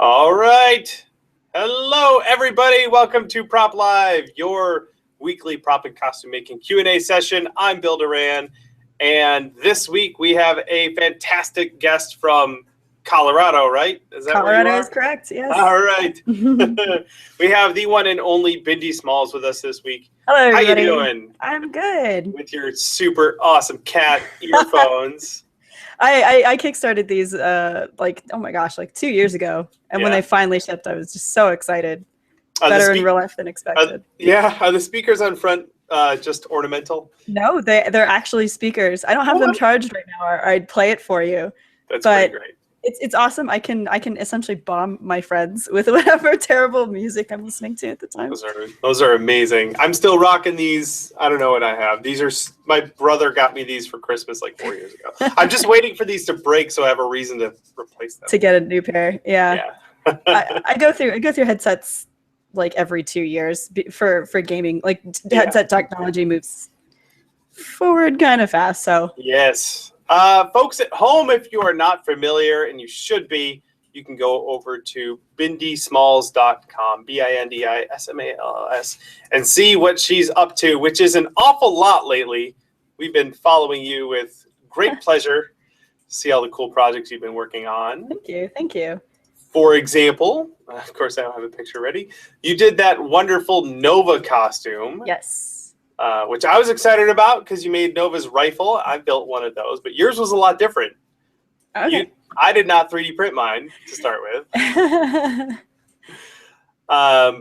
All right. Hello, everybody. Welcome to Prop Live, your weekly prop and costume making Q&A session. I'm Bill Duran, and this week we have a fantastic guest from Colorado, right? Is that Colorado where you are? Is correct, yes. All right. We have the one and only Bindi Smalls with us this week. Hello, everybody. How you doing? I'm good. With your super awesome cat earphones. I kickstarted these like, oh my gosh, like 2 years ago. And when they finally shipped, I was just so excited. Better in real life than expected. Are the speakers on front just ornamental? No, they're actually speakers. I don't have them charged right now, or I'd play it for you. That's pretty great. It's awesome. I can essentially bomb my friends with whatever terrible music I'm listening to at the time. Those are amazing. I'm still rocking these. I don't know what I have. These are my brother got me these for Christmas like 4 years ago. I'm just waiting for these to break so I have a reason to replace them. To get a new pair. Yeah. I go through headsets like every 2 years for gaming. Like headset technology moves forward kind of fast. So yes. Folks at home, if you are not familiar, and you should be, you can go over to bindismalls.com, BINDISMALLS, and see what she's up to, which is an awful lot lately. We've been following you with great pleasure. See all the cool projects you've been working on. Thank you. Thank you. For example, of course, I don't have a picture ready. You did that wonderful Nova costume. Yes. Which I was excited about because you made Nova's rifle. I built one of those, but yours was a lot different. Okay. I did not 3D print mine to start with.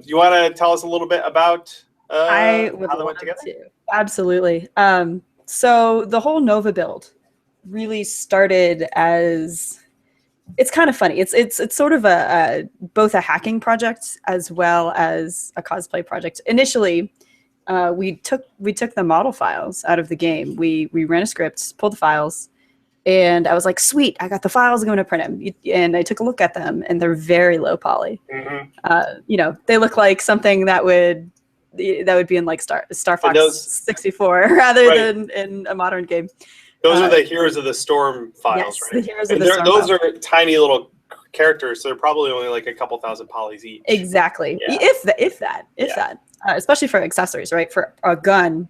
You want to tell us a little bit about I would how they love went together? to. Absolutely. So the whole Nova build really started as, it's kind of funny. It's sort of both a hacking project as well as a cosplay project. Initially, we took the model files out of the game. We ran a script, pulled the files, and I was like, sweet, I got the files, I'm going to print them. And I took a look at them, and they're very low poly. Mm-hmm. They look like something that would be in like Star Fox 64 rather than in a modern game. Those are the Heroes of the Storm files, yes, right? The Heroes of the Storm those files. are tiny little characters, so they're probably only like a couple thousand polys each. Exactly. Yeah. If that. Especially for accessories, right? For a gun,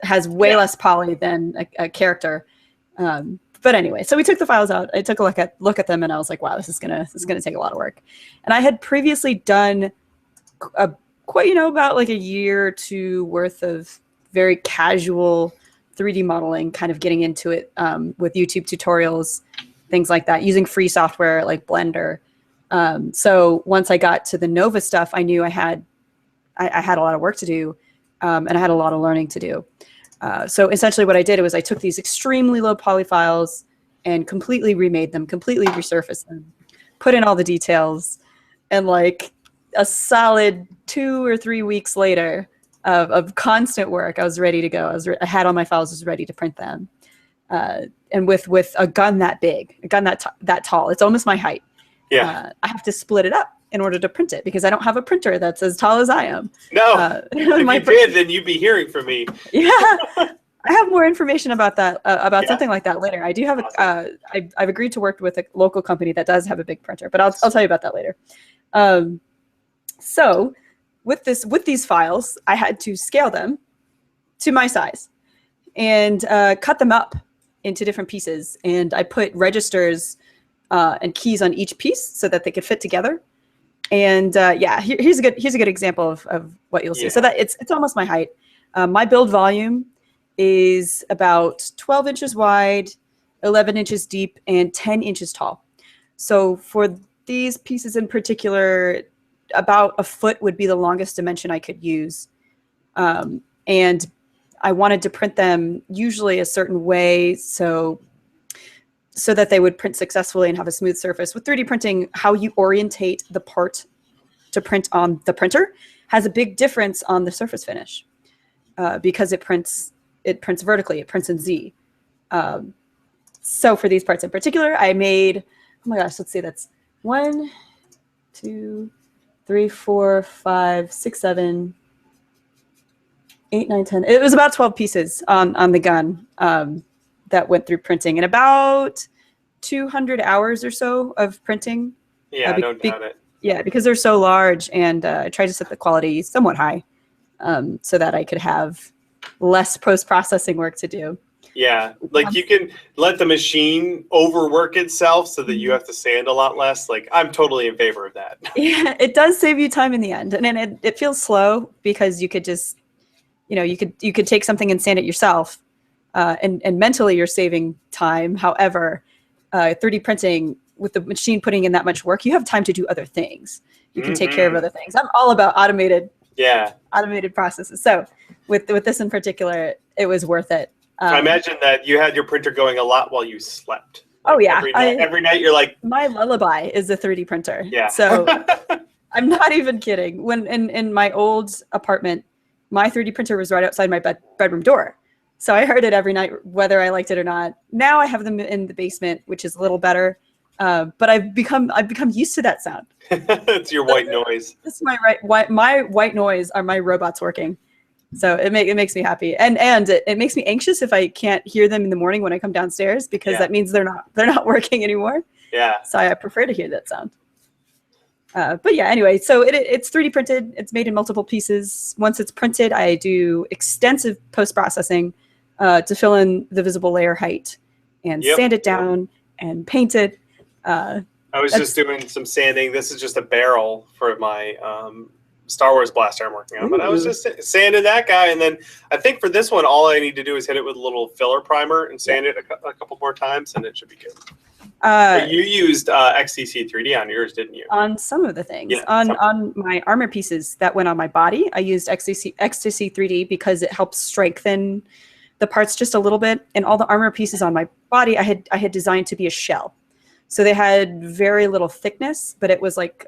has way less poly than a character. But anyway, so we took the files out. I took a look at them, and I was like, wow, this is gonna take a lot of work. And I had previously done about like a year or two worth of very casual 3D modeling, kind of getting into it with YouTube tutorials, things like that, using free software like Blender. So once I got to the Nova stuff, I knew I had a lot of work to do, and I had a lot of learning to do. So essentially what I did was I took these extremely low poly files and completely remade them, completely resurfaced them, put in all the details, and like a solid 2 or 3 weeks later of constant work, I was ready to go. I had all my files, was ready to print them. And with a gun that big, a gun that tall, it's almost my height. I have to split it up in order to print it because I don't have a printer that's as tall as I am. No, if you did, then you'd be hearing from me. Yeah, I have more information about that, something like that later. I do have I've agreed to work with a local company that does have a big printer, but I'll tell you about that later. So with these files, I had to scale them to my size and cut them up into different pieces. And I put registers and keys on each piece so that they could fit together. And here's a good example of what you'll see. So that it's almost my height. My build volume is about 12 inches wide, 11 inches deep, and 10 inches tall. So for these pieces in particular, about a foot would be the longest dimension I could use. And I wanted to print them usually a certain way so that they would print successfully and have a smooth surface. With 3D printing, how you orientate the part to print on the printer has a big difference on the surface finish because it prints vertically, it prints in Z. So for these parts in particular, I made, oh my gosh, let's see, that's 1, 2, 3, 4, 5, 6, 7, 8, 9, 10. It was about 12 pieces on the gun that went through printing, and about 200 hours or so of printing. Yeah, I don't doubt it. Yeah, because they're so large, and I tried to set the quality somewhat high, so that I could have less post-processing work to do. Yeah, like you can let the machine overwork itself so that you have to sand a lot less. Like I'm totally in favor of that. Yeah, it does save you time in the end, and then it feels slow because you could just, you could take something and sand it yourself, and mentally you're saving time. However, 3D printing with the machine putting in that much work, you have time to do other things. You can take care of other things. I'm all about automated processes. So with this in particular, it was worth it. I imagine that you had your printer going a lot while you slept. Like, oh yeah, every night you're like, my lullaby is a 3D printer. Yeah. So I'm not even kidding. When in my old apartment, my 3D printer was right outside my bedroom door. So I heard it every night, whether I liked it or not. Now I have them in the basement, which is a little better. But I've become used to that sound. It's your white noise. This is my white noise are my robots working. So it makes me happy, and it makes me anxious if I can't hear them in the morning when I come downstairs, because that means they're not working anymore. Yeah. So I prefer to hear that sound. But yeah, anyway, so it's 3D printed. It's made in multiple pieces. Once it's printed, I do extensive post-processing to fill in the visible layer height and sand it down and paint it. I was just doing some sanding. This is just a barrel for my Star Wars blaster I'm working on, but I was just sanding that guy, and then I think for this one, all I need to do is hit it with a little filler primer and sand it a couple more times, and it should be good. You used XTC 3D on yours, didn't you? On some of the things. Yeah, on my armor pieces that went on my body, I used XTC 3D because it helps strengthen the parts just a little bit, and all the armor pieces on my body I had designed to be a shell. So they had very little thickness, but it was like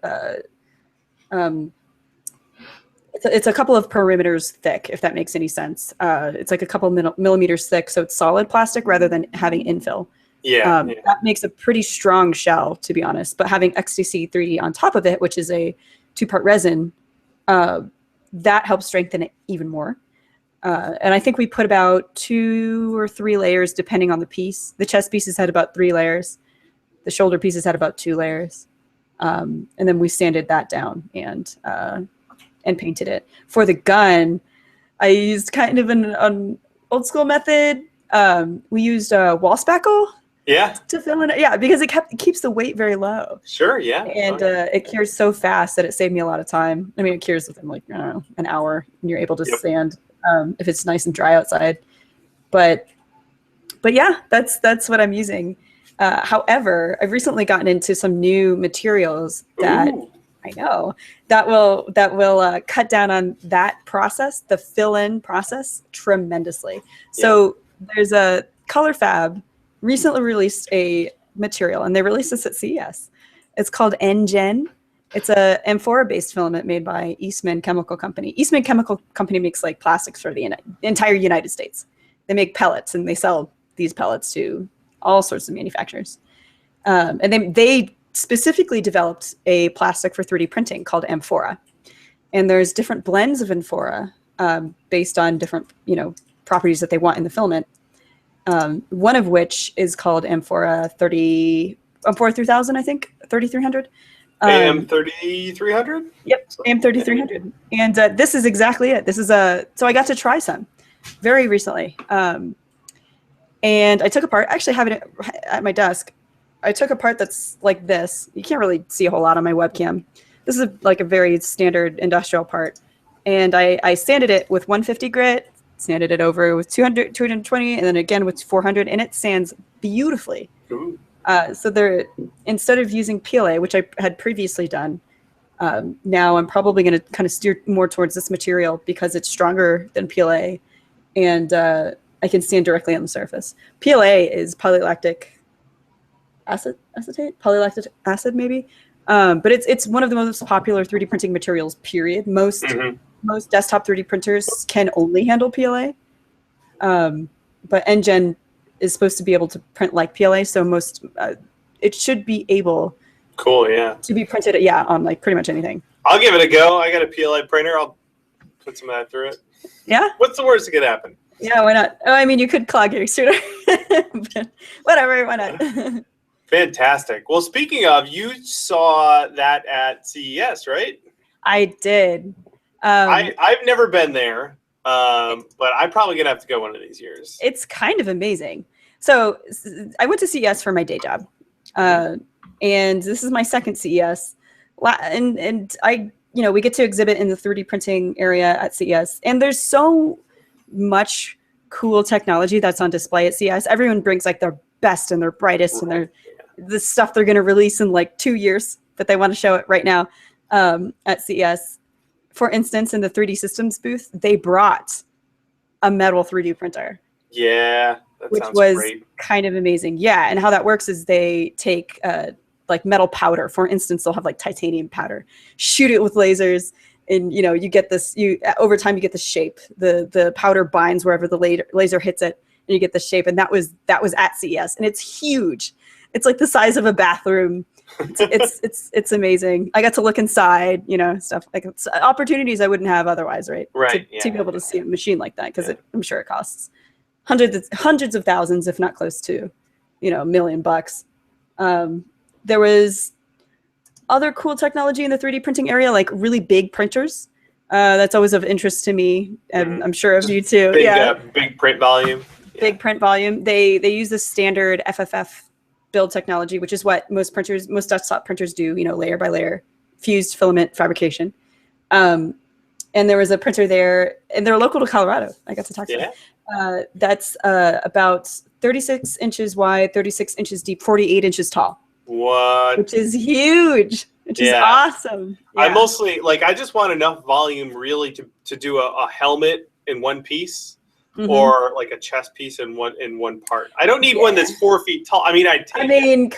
it's a couple of perimeters thick, if that makes any sense. It's like a couple millimeters thick, so it's solid plastic rather than having infill. Yeah, that makes a pretty strong shell, to be honest. But having XTC 3D on top of it, which is a 2-part resin, that helps strengthen it even more. And I think we put about 2 or 3 layers, depending on the piece. The chest pieces had about 3 layers. The shoulder pieces had about 2 layers. And then we sanded that down and painted it. For the gun, I used kind of an old school method. We used wall spackle. Yeah. To fill in it. Yeah, because it keeps the weight very low. Sure, yeah. And it cures so fast that it saved me a lot of time. I mean, it cures within like, I don't know, an hour, and you're able to sand if it's nice and dry outside. But yeah, that's what I'm using. However, I've recently gotten into some new materials that I know that will cut down on that process, the fill-in process, tremendously. So there's a Color Fab recently released a material, and they released this at CES. It's called Ngen. It's a amphora-based filament made by Eastman Chemical Company. Eastman Chemical Company makes like plastics for the entire United States. They make pellets, and they sell these pellets to all sorts of manufacturers. And they specifically developed a plastic for 3D printing called amphora. And there's different blends of amphora based on different, properties that they want in the filament. One of which is called amphora 3000, I think, 3300. AM 3300? Yep, AM 3300. And this is exactly it. This is so I got to try some very recently. And I took apart, I actually have it at my desk. I took a part that's like this. You can't really see a whole lot on my webcam. This is like a very standard industrial part. And I sanded it with 150 grit, sanded it over with 200, 220, and then again with 400, and it sands beautifully. Ooh. So instead of using PLA, which I had previously done, now I'm probably going to kind of steer more towards this material because it's stronger than PLA, and I can sand directly on the surface. PLA is polylactic acetate, polylactic acid maybe, but it's one of the most popular 3D printing materials. Period. Most desktop 3D printers can only handle PLA, but Ngen is supposed to be able to print like PLA, so it should be able. Cool, yeah. To be printed, on like pretty much anything. I'll give it a go. I got a PLA printer. I'll put some of that through it. Yeah. What's the worst that could happen? Yeah, why not? Oh, I mean, you could clog your extruder, but whatever, why not? Fantastic. Well, speaking of, you saw that at CES, right? I did. I've never been there, but I'm probably gonna have to go one of these years. It's kind of amazing. So I went to CES for my day job, and this is my second CES. And I, we get to exhibit in the 3D printing area at CES, and there's so much cool technology that's on display at CES. Everyone brings like their best and their brightest and the stuff they're going to release in like 2 years, but they want to show it right now at CES. For instance, in the 3D Systems booth, they brought a metal 3D printer. Yeah, which was kind of amazing. Yeah, and how that works is they take like metal powder. For instance, they'll have like titanium powder, shoot it with lasers, and you get this. Over time you get the shape. The powder binds wherever the laser hits it, and you get the shape. And that was at CES, and it's huge. It's like the size of a bathroom. It's amazing. I got to look inside, stuff like opportunities I wouldn't have otherwise, right? Right. To be able to see a machine like that, because I'm sure it costs hundreds of thousands, if not close to, $1 million. There was other cool technology in the 3D printing area, like really big printers. That's always of interest to me, and I'm sure of you too. Big print volume. Big print volume. They use the standard FFF build technology, which is what most desktop printers do, layer by layer, fused filament fabrication. And there was a printer there, and they're local to Colorado. I got to talk to them. That's about 36 inches wide, 36 inches deep, 48 inches tall. What? Which is huge, which is awesome. Yeah. I mostly, I just want enough volume really to do a helmet in one piece. Mm-hmm. Or like a chest piece in one part. I don't need one that's 4 feet tall. I mean,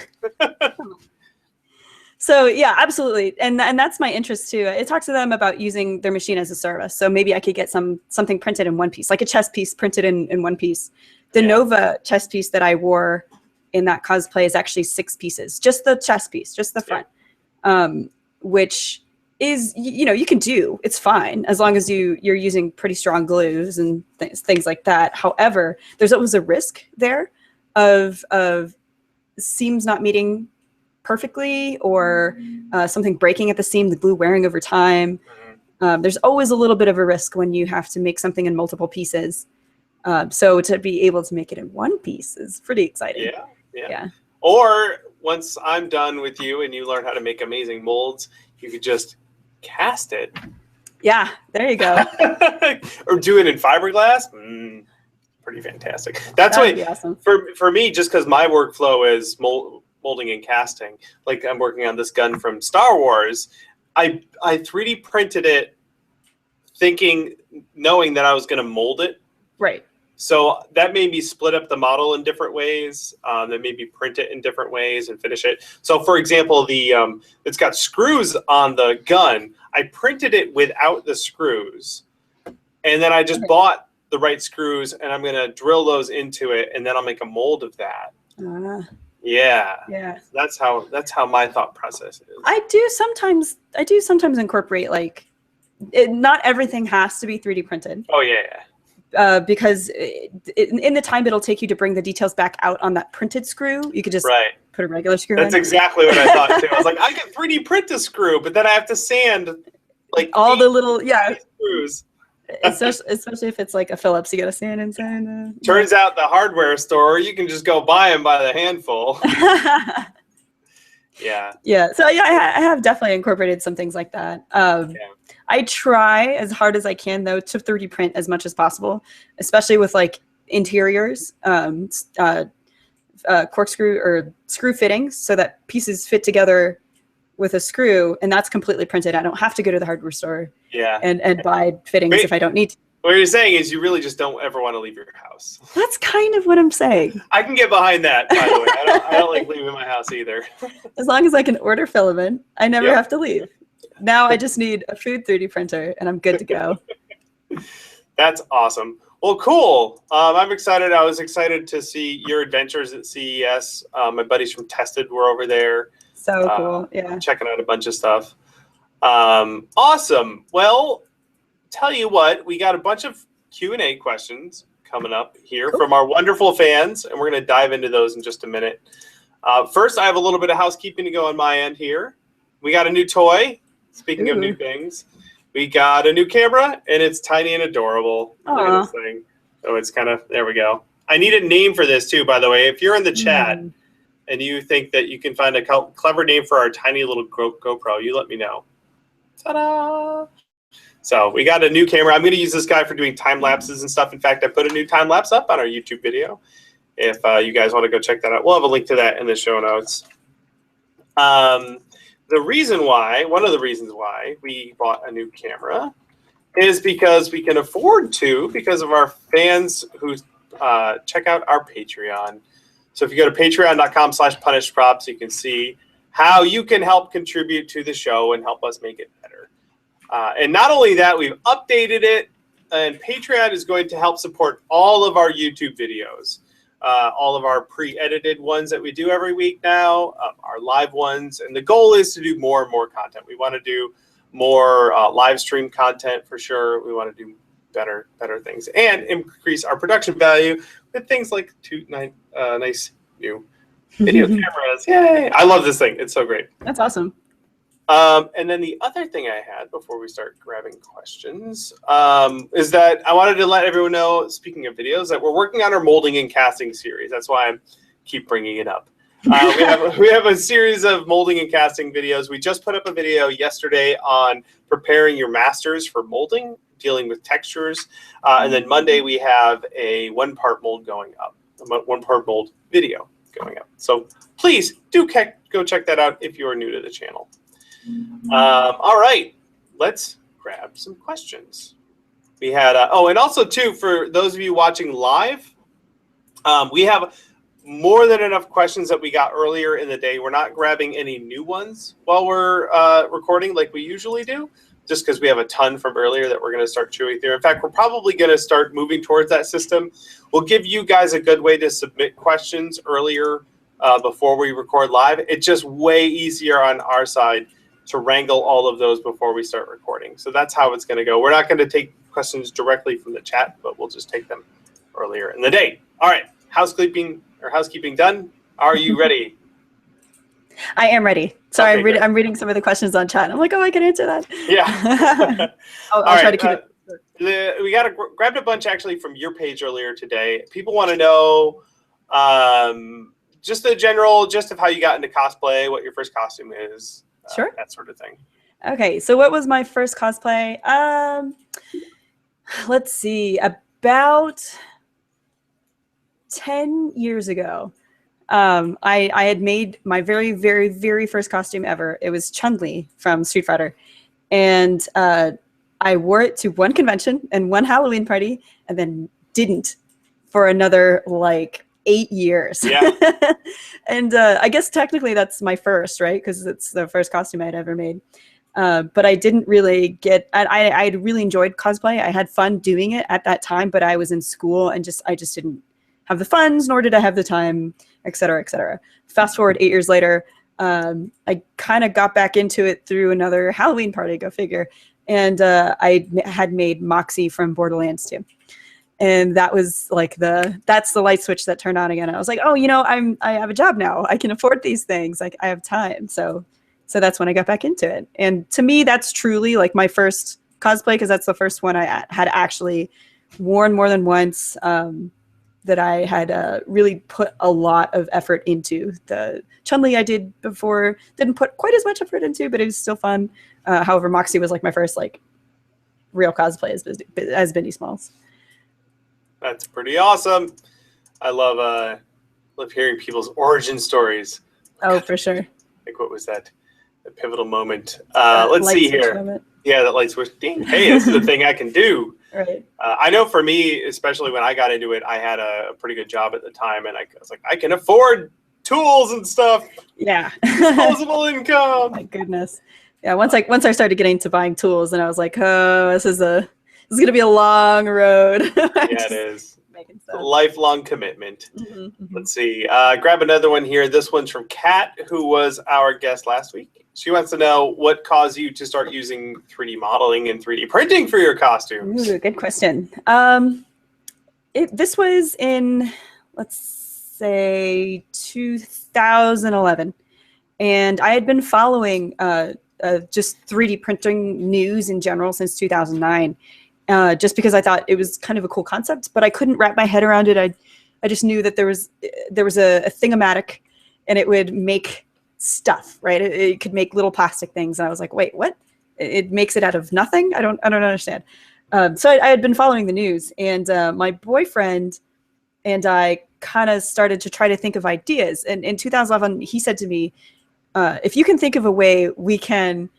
So yeah, absolutely, and that's my interest too. I talked to them about using their machine as a service. So maybe I could get something printed in one piece, like a chest piece printed in one piece. The Nova chest piece that I wore in that cosplay is actually 6 pieces, just the chest piece, just the front, which is, you can do, it's fine as long as you're using pretty strong glues and things like that. However, there's always a risk there of seams not meeting perfectly, or something breaking at the seam, the glue wearing over time. There's always a little bit of a risk when you have to make something in multiple pieces. So to be able to make it in one piece is pretty exciting. Yeah. Or once I'm done with you and you learn how to make amazing molds, you could just cast it. Yeah, there you go. Or do it in fiberglass. Pretty fantastic. That's That'd be awesome. For me, just because my workflow is molding and casting. Like I'm working on this gun from Star Wars. I 3D printed it knowing that I was going to mold it. Right. So that made me split up the model in different ways. That made me print it in different ways and finish it. So, for example, it's got screws on the gun. I printed it without the screws, and then I just bought the right screws, and I'm gonna drill those into it, and then I'll make a mold of that. Yeah. That's how my thought process is. I do sometimes incorporate not everything has to be 3D printed. Oh yeah. Because in the time it'll take you to bring the details back out on that printed screw, you could just put a regular screw in. That's exactly what I thought too. I was like, I can 3D print a screw, but then I have to sand all the little screws. Especially if it's like a Phillips, you gotta sand inside. Turns out the hardware store, you can just go buy them by the handful. Yeah. So I have definitely incorporated some things like that. I try as hard as I can though to 3D print as much as possible, especially with interiors, corkscrew or screw fittings, so that pieces fit together with a screw, and that's completely printed. I don't have to go to the hardware store and buy fittings if I don't need to. What you're saying is you really just don't ever want to leave your house. That's kind of what I'm saying. I can get behind that, by the way. I don't like leaving my house either. As long as I can order filament, I never have to leave. Now I just need a food 3D printer, and I'm good to go. That's awesome. Well, cool. I'm excited. I was excited to see your adventures at CES. My buddies from Tested were over there. So cool. Yeah. Checking out a bunch of stuff. Awesome. Well, tell you what, we got a bunch of Q&A questions coming up here from our wonderful fans, and we're going to dive into those in just a minute. First, I have a little bit of housekeeping to go on my end here. We got a new toy. Speaking of new things, we got a new camera, and it's tiny and adorable. Look at this thing. Oh, it's kind of, there we go. I need a name for this too, by the way. If you're in the chat and you think that you can find a clever name for our tiny little GoPro, you let me know. Ta-da! So we got a new camera. I'm going to use this guy for doing time lapses and stuff. In fact, I put a new time lapse up on our YouTube video. If you guys want to go check that out, we'll have a link to that in the show notes. The reason why, one of the reasons why we bought a new camera is because we can afford to, because of our fans who check out our Patreon. So if you go to patreon.com/punishedprops, you can see how you can help contribute to the show and help us make it better. And not only that, we've updated it, and Patreon is going to help support all of our YouTube videos, all of our pre-edited ones that we do every week now, our live ones, and the goal is to do more and more content. We want to do more live stream content for sure. We want to do better things and increase our production value with things like nice new video cameras. Yay! I love this thing. It's so great. That's awesome. And then the other thing I had before we start grabbing questions is that I wanted to let everyone know, speaking of videos, that we're working on our molding and casting series. That's why I keep bringing it up. We have a series of molding and casting videos. We just put up a video yesterday on preparing your masters for molding, dealing with textures. And then Monday we have a one-part mold going up, a one-part mold video going up. So please do go check that out if you are new to the channel. All right, let's grab some questions. We had, and also too, for those of you watching live, we have more than enough questions that we got earlier in the day. We're not grabbing any new ones while we're recording like we usually do, just because we have a ton from earlier that we're going to start chewing through. In fact, we're probably going to start moving towards that system. We'll give you guys a good way to submit questions earlier before we record live. It's just way easier on our side to wrangle all of those before we start recording. So that's how it's going to go. We're not going to take questions directly from the chat, but we'll just take them earlier in the day. All right, housekeeping done. Are you ready? I am ready. Sorry, Okay, I'm reading some of the questions on chat. I'm like, oh, I can answer that. Yeah. I'll try to keep it. We grabbed a bunch actually from your page earlier today. People want to know just the general gist of how you got into cosplay, what your first costume is. Sure. That sort of thing. Okay, so what was my first cosplay? Let's see, about 10 years ago. I had made my very, very, very first costume ever. It was Chun-Li from Street Fighter. And I wore it to one convention and one Halloween party and then didn't for another like 8 years. Yeah. And I guess technically that's my first, right? Because it's the first costume I'd ever made. But I didn't really I really enjoyed cosplay. I had fun doing it at that time, but I was in school and I just didn't have the funds, nor did I have the time, et cetera, et cetera. Fast forward 8 years later, I kind of got back into it through another Halloween party, go figure. And I had made Moxie from Borderlands 2. And that was like that's the light switch that turned on again. I was like, oh, I have a job now. I can afford these things. Like I have time. So that's when I got back into it. And to me, that's truly like my first cosplay, because that's the first one I had actually worn more than once, that I had really put a lot of effort into. The Chun-Li I did before didn't put quite as much effort into, but it was still fun. However, Moxie was like my first like real cosplay as Bindi Smalls. That's pretty awesome. I love hearing people's origin stories. Oh, for sure. Like what was that? The pivotal moment. Let's see here. Moment. Yeah, that light switch. Ding. Hey, this is the thing I can do. Right. I know for me, especially when I got into it, I had a pretty good job at the time, and I was like, I can afford tools and stuff. Yeah. Disposable income. My goodness. Yeah. Once I started getting into buying tools, and I was like, oh, this is gonna be a long road. Yeah, it is. A lifelong commitment. Let's see. Grab another one here. This one's from Kat, who was our guest last week. She wants to know what caused you to start using 3D modeling and 3D printing for your costumes. Ooh, good question. This was in, let's say 2011. And I had been following just 3D printing news in general since 2009, just because I thought it was kind of a cool concept, but I couldn't wrap my head around it. I just knew that there was a Thing-O-Matic, and it would make stuff, right? It could make little plastic things, and I was like, wait, what? It makes it out of nothing? I don't understand. So I had been following the news, and my boyfriend and I kind of started to try to think of ideas. And in 2011, he said to me, if you can think of a way we can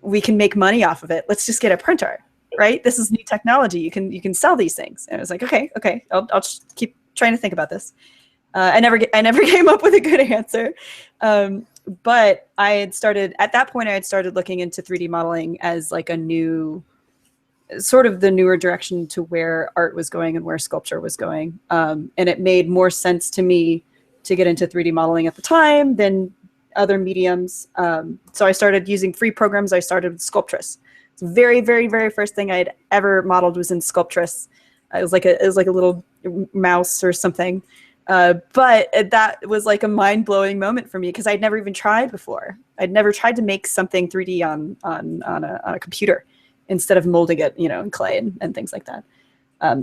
make money off of it, let's just get a printer, right? This is new technology. You can sell these things. And I was like, okay, I'll just keep trying to think about this. I never came up with a good answer. But at that point, I had started looking into 3D modeling as like a new, sort of the newer direction to where art was going and where sculpture was going. And it made more sense to me to get into 3D modeling at the time than other mediums. So I started using free programs. I started with Sculptris. It's the very, very, very first thing I had ever modeled was in Sculptris. It was like a little mouse or something. But that was like a mind-blowing moment for me because I'd never even tried before. I'd never tried to make something 3D on a computer instead of molding it, in clay and things like that.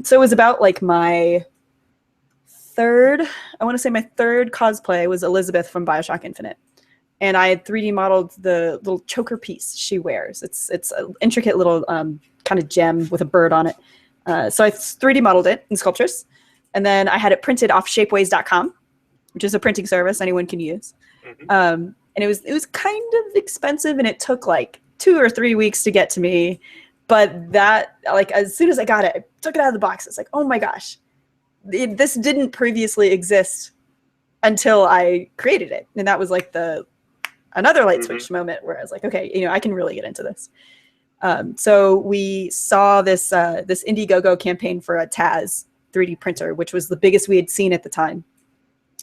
So it was about like my third cosplay was Elizabeth from BioShock Infinite. And I had 3D modeled the little choker piece she wears. It's an intricate little kind of gem with a bird on it. So I 3D modeled it in Sculptris. And then I had it printed off Shapeways.com, which is a printing service anyone can use. Mm-hmm. And it was kind of expensive, and it took like 2 or 3 weeks to get to me. But that, like, as soon as I got it, I took it out of the box. It's like, oh my gosh, this didn't previously exist until I created it. And that was like another light switch moment where I was like, okay, I can really get into this. So we saw this Indiegogo campaign for a TAZ 3D printer, which was the biggest we had seen at the time,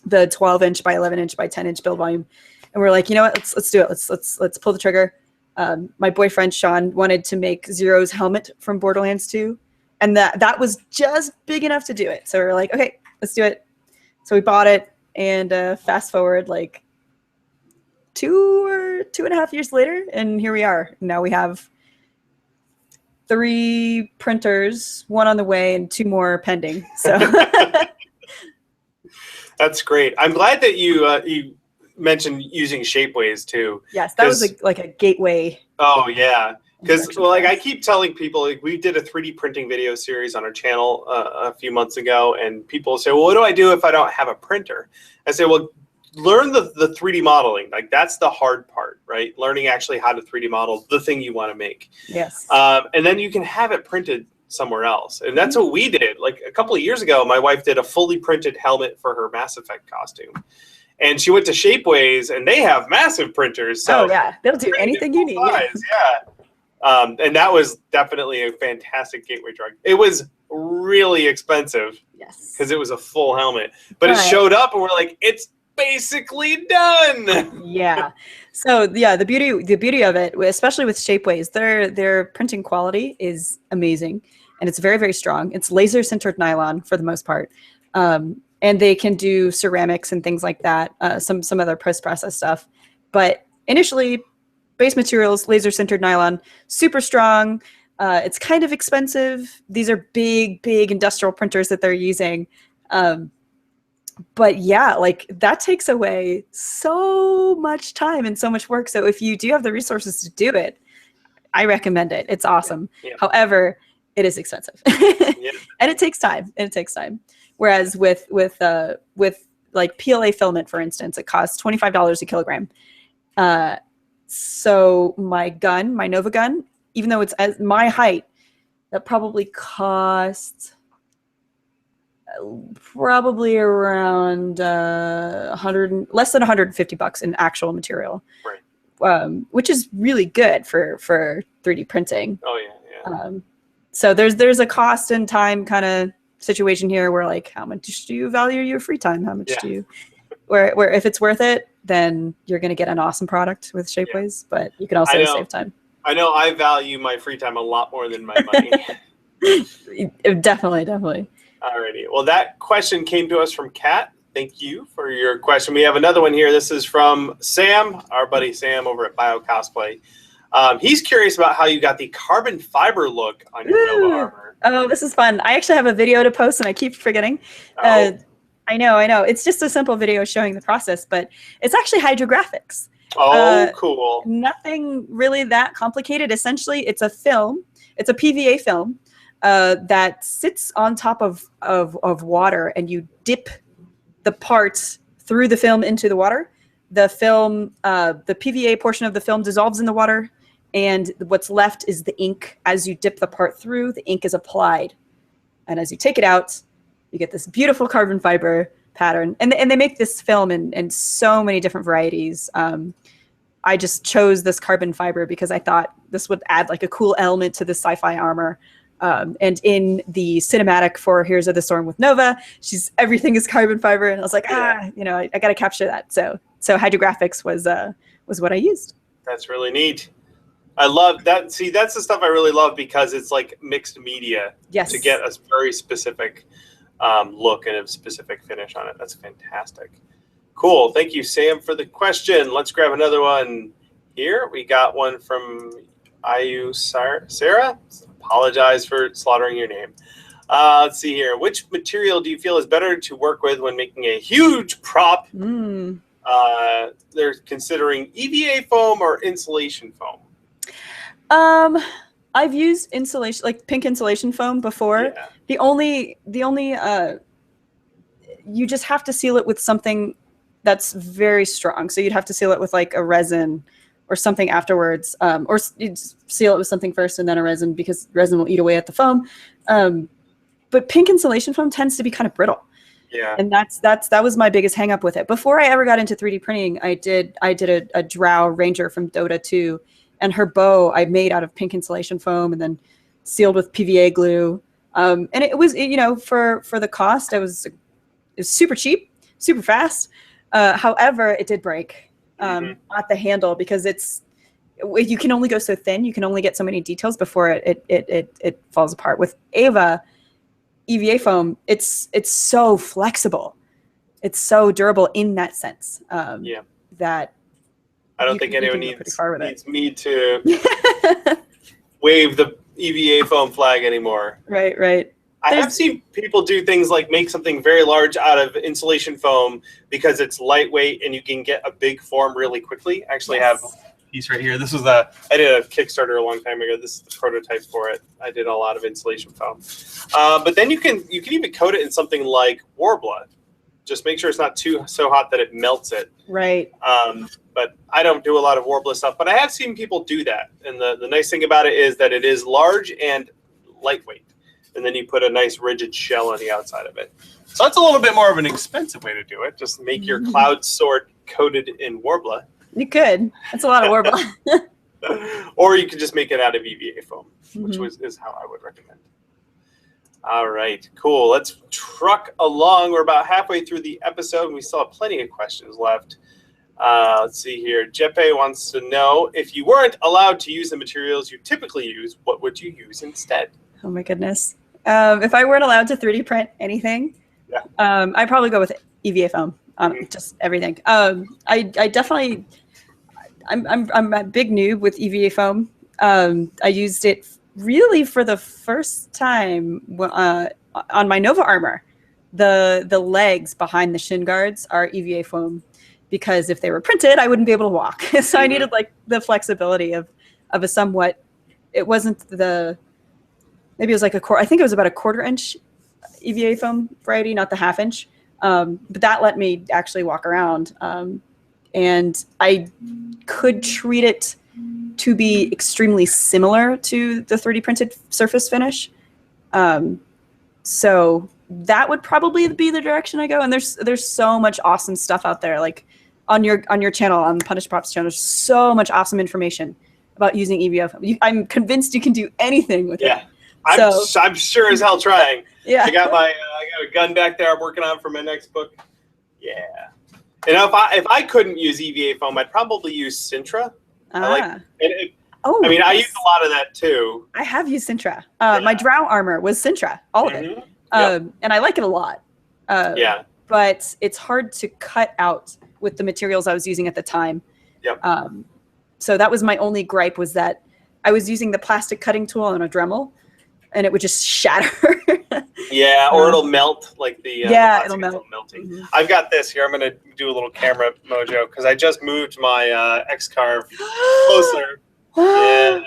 the 12-inch by 11-inch by 10-inch build volume. And we're like, you know what, let's do it. Let's pull the trigger. My boyfriend Sean wanted to make Zero's helmet from Borderlands 2, and that was just big enough to do it. So we're like, okay, let's do it. So we bought it, and fast forward like 2 or 2.5 years later, and here we are. Now we have 3 printers, 1 on the way, and 2 more pending. So that's great. I'm glad that you mentioned using Shapeways too. Yes, that was like a gateway. Oh yeah, because like I keep telling people, like we did a 3D printing video series on our channel a few months ago, and people say, well, what do I do if I don't have a printer? I say, well, learn the 3D modeling. Like that's the hard part, right? Learning actually how to 3D model the thing you want to make. Yes. And then you can have it printed somewhere else. And that's what we did. Like a couple of years ago, my wife did a fully printed helmet for her Mass Effect costume. And she went to Shapeways, and they have massive printers. So yeah, they'll do anything you need. Yeah. And that was definitely a fantastic gateway drug. It was really expensive. Yes. Because it was a full helmet. But it showed up, and we're like, it's basically done. Yeah. So yeah, the beauty of it, especially with Shapeways, their printing quality is amazing, and it's very, very strong. It's laser sintered nylon for the most part, and they can do ceramics and things like that. Some other post-process stuff, but initially, base materials, laser sintered nylon, super strong. It's kind of expensive. These are big industrial printers that they're using. But yeah, like that takes away so much time and so much work. So if you do have the resources to do it, I recommend it. It's awesome. Yeah. However, it is expensive and it takes time. Whereas with like PLA filament, for instance, it costs $25 a kilogram. So my Nova gun, even though it's at my height, that probably costs probably around less than $150 in actual material, right? Which is really good for 3D printing. Oh yeah. So there's a cost and time kind of situation here where like, how much do you value your free time? How much do you, where if it's worth it, then you're going to get an awesome product with Shapeways, but you can also save time. I know I value my free time a lot more than my money. Definitely. Alrighty. Well, that question came to us from Kat. Thank you for your question. We have another one here. This is from Sam, our buddy Sam over at Bio Cosplay. He's curious about how you got the carbon fiber look on your Nova armor. Oh, this is fun. I actually have a video to post, and I keep forgetting. Oh. I know. It's just a simple video showing the process, but it's actually Hydrographics. Oh, cool. Nothing really that complicated. Essentially, it's a film. It's a PVA film that sits on top of water, and you dip the parts through the film into the water. The film, the PVA portion of the film dissolves in the water, and what's left is the ink. As you dip the part through, the ink is applied. And as you take it out, you get this beautiful carbon fiber pattern. And they make this film in so many different varieties. I just chose this carbon fiber because I thought this would add like a cool element to the sci-fi armor. And in the cinematic for Heroes of the Storm with Nova, everything is carbon fiber. And I was like, I got to capture that. So Hydrographics was what I used. That's really neat. I love that. See, that's the stuff I really love because it's like mixed media to get a very specific look and a specific finish on it. That's fantastic. Cool. Thank you, Sam, for the question. Let's grab another one here. We got one from Ayu Sarah. Apologize for slaughtering your name. Let's see here. Which material do you feel is better to work with when making a huge prop? They're considering EVA foam or insulation foam. I've used insulation, like pink insulation foam before. Yeah. The only you just have to seal it with something that's very strong. So you'd have to seal it with like a resin or something afterwards, or you seal it with something first and then a resin because resin will eat away at the foam. But pink insulation foam tends to be kind of brittle. Yeah. And that was my biggest hang up with it. Before I ever got into 3D printing, I did a Drow Ranger from Dota 2, and her bow I made out of pink insulation foam and then sealed with PVA glue. And it was, for the cost, it was super cheap, super fast. However, it did break at the handle because you can only go so thin. You can only get so many details before it falls apart. With EVA foam, it's so flexible. It's so durable in that sense. That I don't think anyone needs me to wave the EVA foam flag anymore. Right. I have seen people do things like make something very large out of insulation foam because it's lightweight and you can get a big form really quickly. I actually have a piece right here. This was I did a Kickstarter a long time ago. This is the prototype for it. I did a lot of insulation foam. But then you can even coat it in something like Worbla. Just make sure it's not so hot that it melts it. Right. But I don't do a lot of Worbla stuff, but I have seen people do that. And the nice thing about it is that it is large and lightweight. And then you put a nice rigid shell on the outside of it. So that's a little bit more of an expensive way to do it. Just make your cloud sword coated in Worbla. You could. That's a lot of Worbla. Or you could just make it out of EVA foam, which is how I would recommend. All right, cool. Let's truck along. We're about halfway through the episode, and we still have plenty of questions left. Let's see here. Jeppe wants to know, if you weren't allowed to use the materials you typically use, what would you use instead? Oh my goodness. If I weren't allowed to 3D print anything, I'd probably go with EVA foam. Just everything. I definitely, I'm a big noob with EVA foam. I used it really for the first time on my Nova armor. The legs behind the shin guards are EVA foam because if they were printed, I wouldn't be able to walk. So I needed like the flexibility of a somewhat. It wasn't maybe it was like I think it was about a 1/4 inch EVA foam variety, not the 1/2 inch. But that let me actually walk around. And I could treat it to be extremely similar to the 3D printed surface finish. So that would probably be the direction I go. And there's so much awesome stuff out there. Like on your channel, on the Punish Props channel, there's so much awesome information about using EVA foam. I'm convinced you can do anything with it. I'm sure as hell trying. Yeah. I got a gun back there I'm working on for my next book. Yeah. And if I couldn't use EVA foam, I'd probably use Sintra. I use a lot of that too. I have used Sintra. My Drow armor was Sintra, all of it. And I like it a lot. Yeah. But it's hard to cut out with the materials I was using at the time. Yep. So that was my only gripe, was that I was using the plastic cutting tool on a Dremel, and it would just shatter. Yeah, or it'll melt, like the yeah, it'll plastic melt. melting. Mhm. I've got this here. I'm going to do a little camera mojo because I just moved my X-Carve closer. Yeah.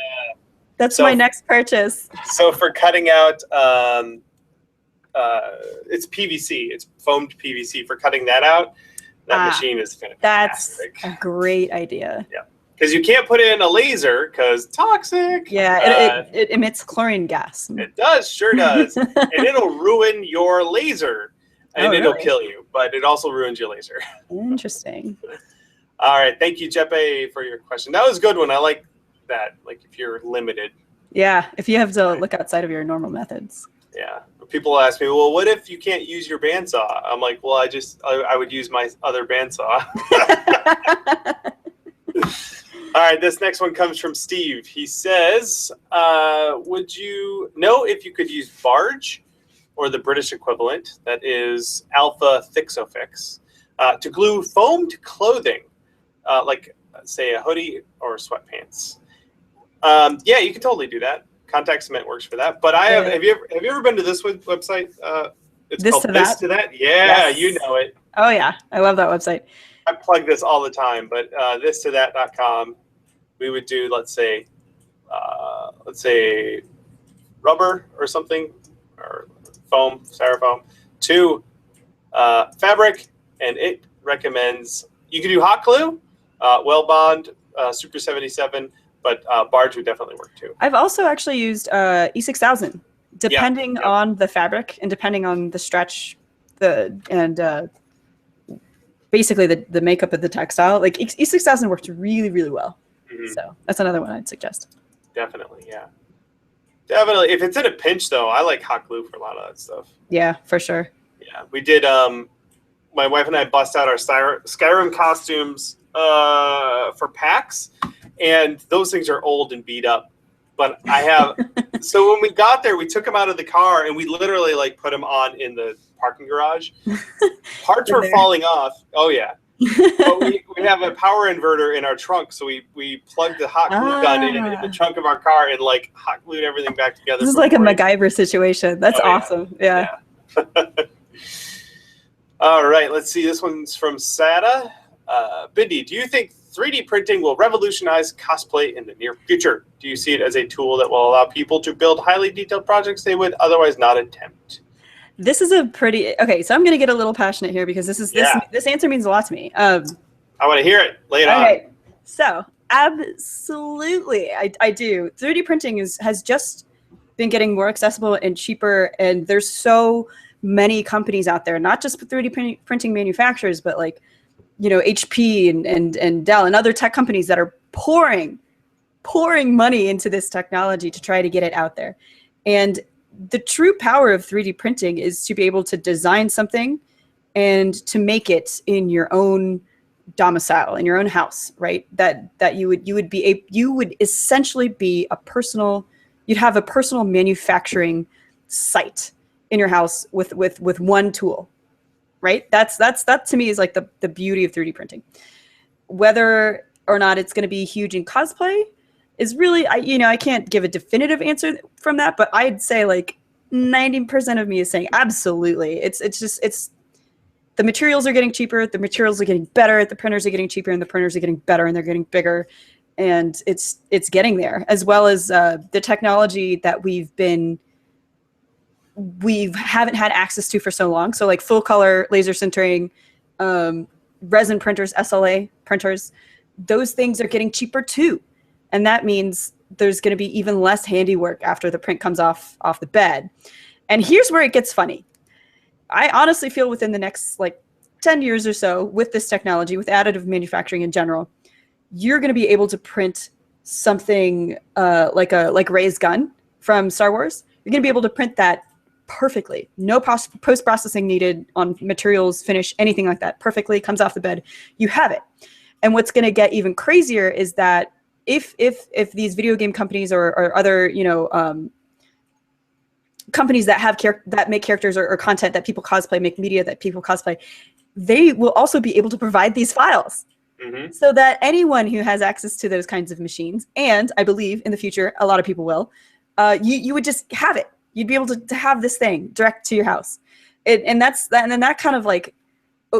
That's So- my next purchase. So for cutting out, it's PVC. It's foamed PVC. For cutting that out, that machine is That's fantastic. a great idea. Because you can't put it in a laser because toxic. Yeah, it emits chlorine gas. It does, sure does. And it'll ruin your laser. And Oh, it'll really? kill you, but it also ruins your laser. Interesting. All right. Thank you, Jeppe, for your question. That was a good one. I like that. Like if you're limited. Yeah, if you have to look outside of your normal methods. Yeah. People ask me, well, what if you can't use your bandsaw? I'm like, well, I would use my other bandsaw. All right, this next one comes from Steve. He says, would you know if you could use Barge, or the British equivalent, that is Alpha Thixofix, to glue foam to clothing, like, say, a hoodie or sweatpants? Yeah, you can totally do that. Contact Cement works for that. But have you ever been to this website? It's called ThisToThat. Yeah, Yes. you know it. Oh, yeah. I love that website. I plug this all the time, but ThisToThat.com, we would do, let's say rubber or something, or foam, styrofoam, to fabric, and it recommends, you can do hot glue, Well Bond, Super 77, but Barge would definitely work too. I've also actually used E6000, depending on the fabric and depending on the stretch, basically the makeup of the textile. Like E6000 works really, really well. Mm-hmm. So that's another one I'd suggest. Definitely, yeah. Definitely. If it's in a pinch, though, I like hot glue for a lot of that stuff. Yeah, for sure. Yeah, we did. My wife and I bust out our Skyrim costumes for PAX, and those things are old and beat up. But I have. So when we got there, we took them out of the car and we literally like put them on in the parking garage. Parts were falling off. Oh yeah. But we have a power inverter in our trunk, so we plugged the hot glue gun in the trunk of our car and like hot glued everything back together. This is like a MacGyver situation. That's awesome. Yeah. All right, let's see. This one's from Sada. Bindi, do you think 3D printing will revolutionize cosplay in the near future? Do you see it as a tool that will allow people to build highly detailed projects they would otherwise not attempt? This is a pretty okay. So I'm going to get a little passionate here because this answer means a lot to me. I want to hear it. Lay it on. Okay, so absolutely, I do. 3D printing has just been getting more accessible and cheaper, and there's so many companies out there, not just 3D printing manufacturers, but like, you know, HP and Dell and other tech companies that are pouring money into this technology to try to get it out there. And the true power of 3D printing is to be able to design something and to make it in your own domicile, in your own house, right? That you would essentially be you'd have a personal manufacturing site in your house with one tool, right? That to me is like the beauty of 3D printing. Whether or not it's going to be huge in cosplay is really, I can't give a definitive answer from that, but I'd say like 90% of me is saying absolutely. It's the materials are getting cheaper, the materials are getting better, the printers are getting cheaper, and the printers are getting better, and they're getting bigger, and it's getting there, as well as the technology that we haven't had access to for so long. So like full color laser sintering, resin printers, SLA printers, those things are getting cheaper too. And that means there's going to be even less handiwork after the print comes off the bed. And here's where it gets funny. I honestly feel within the next like 10 years or so with this technology, with additive manufacturing in general, you're going to be able to print something like Rey's gun from Star Wars. You're going to be able to print that perfectly. No post-processing needed on materials, finish, anything like that. Perfectly, comes off the bed. You have it. And what's going to get even crazier is that if these video game companies or other, companies that have that make characters or content that people cosplay, make media that people cosplay, they will also be able to provide these files. So that anyone who has access to those kinds of machines, and I believe in the future a lot of people will, you would just have it. You'd be able to have this thing direct to your house. And then that kind of like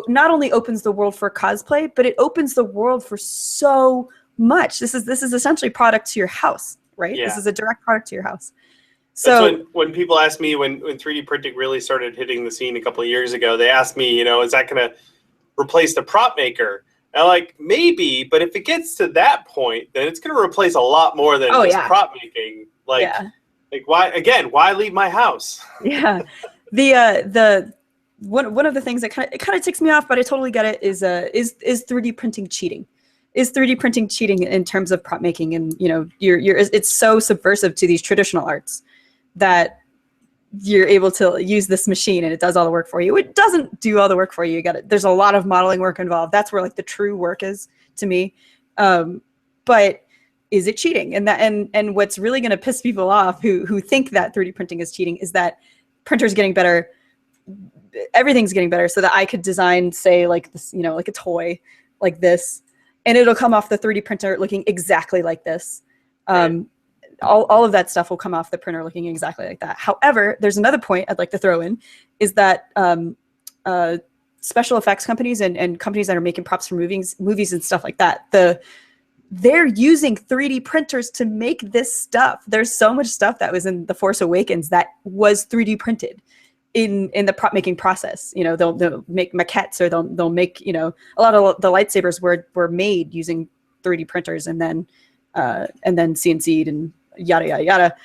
not only opens the world for cosplay, but it opens the world for so much. This is essentially product to your house, right? Yeah. This is a direct product to your house. So that's when people ask me when 3D printing really started hitting the scene a couple of years ago, they asked me, is that going to replace the prop maker? And I'm like, maybe, but if it gets to that point, then it's going to replace a lot more than just prop making. Like why leave my house? Yeah. One of the things that kind of ticks me off, but I totally get it, is 3D printing cheating? Is 3D printing cheating in terms of prop making? And it's so subversive to these traditional arts that you're able to use this machine and it does all the work for you. It doesn't do all the work for you. There's a lot of modeling work involved. That's where like the true work is to me. But is it cheating? And what's really going to piss people off who think that 3D printing is cheating is that printers getting better. Everything's getting better so that I could design, say, like this, like a toy like this, and it'll come off the 3D printer looking exactly like this. Right. All of that stuff will come off the printer looking exactly like that. However, there's another point I'd like to throw in, is that special effects companies and companies that are making props for movies and stuff like that, they're using 3D printers to make this stuff. There's so much stuff that was in The Force Awakens that was 3D printed in the prop making process. They'll make maquettes, or they'll make, a lot of the lightsabers were made using 3D printers and then CNC'd and yada yada yada.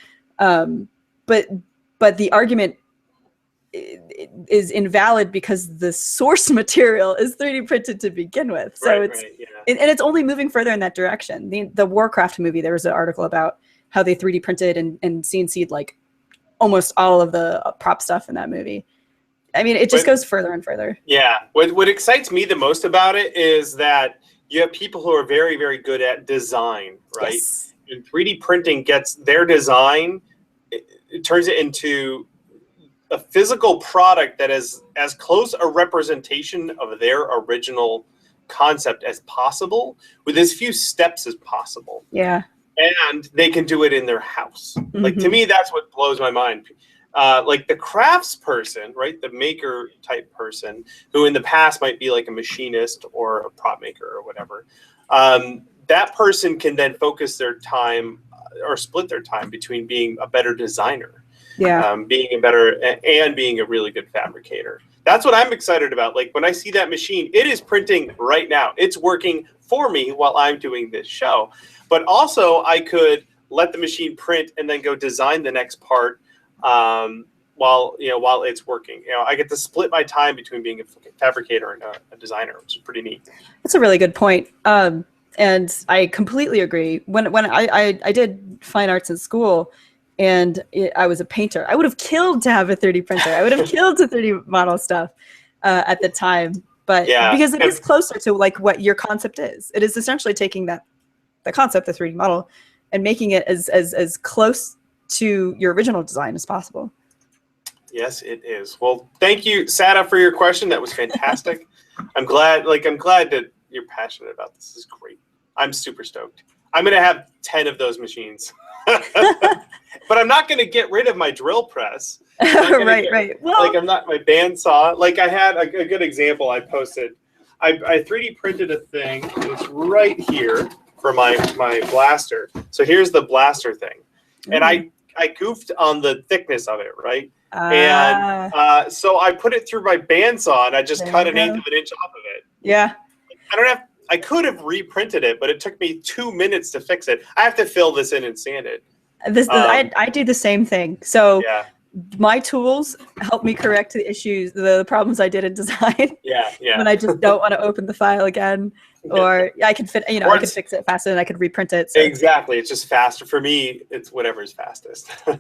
But the argument is invalid because the source material is 3D printed to begin with. So and it's only moving further in that direction. The Warcraft movie, there was an article about how they 3D printed and CNC'd like almost all of the prop stuff in that movie. I mean, it just goes further and further. Yeah. What excites me the most about it is that you have people who are very, very good at design, right? Yes. And 3D printing gets their design, it turns it into a physical product that is as close a representation of their original concept as possible, with as few steps as possible. Yeah. And they can do it in their house. Like, to me, that's what blows my mind. Like the crafts person, right? The maker type person who in the past might be like a machinist or a prop maker or whatever. That person can then focus their time or split their time between being a better designer, being a really good fabricator. That's what I'm excited about. Like when I see that machine, it is printing right now. It's working for me while I'm doing this show. But also I could let the machine print and then go design the next part while it's working. I get to split my time between being a fabricator and a designer, which is pretty neat. That's a really good point. And I completely agree. When I did fine arts in school and I was a painter, I would have killed to have a 3D printer. I would have killed to 3D model stuff at the time. But because it is closer to like what your concept is. It is essentially taking the concept, the 3D model, and making it as close to your original design as possible. Yes, it is. Well, thank you, Sada, for your question. That was fantastic. I'm glad that you're passionate about this. This is great. I'm super stoked. I'm going to have 10 of those machines. But I'm not going to get rid of my drill press. Right. Well, like I'm not my bandsaw. Like I had a good example I posted. I 3D printed a thing. It's right here for my blaster. So here's the blaster thing. And I goofed on the thickness of it, right? And so I put it through my bandsaw and I just cut an eighth of an inch off of it. Yeah. I could have reprinted it, but it took me 2 minutes to fix it. I have to fill this in and sand it. I do the same thing. So my tools help me correct the issues, the problems I did in design. Yeah. When I just don't want to open the file again, or I can I could fix it faster and I could reprint it. So. Exactly. It's just faster. For me, it's whatever's fastest. All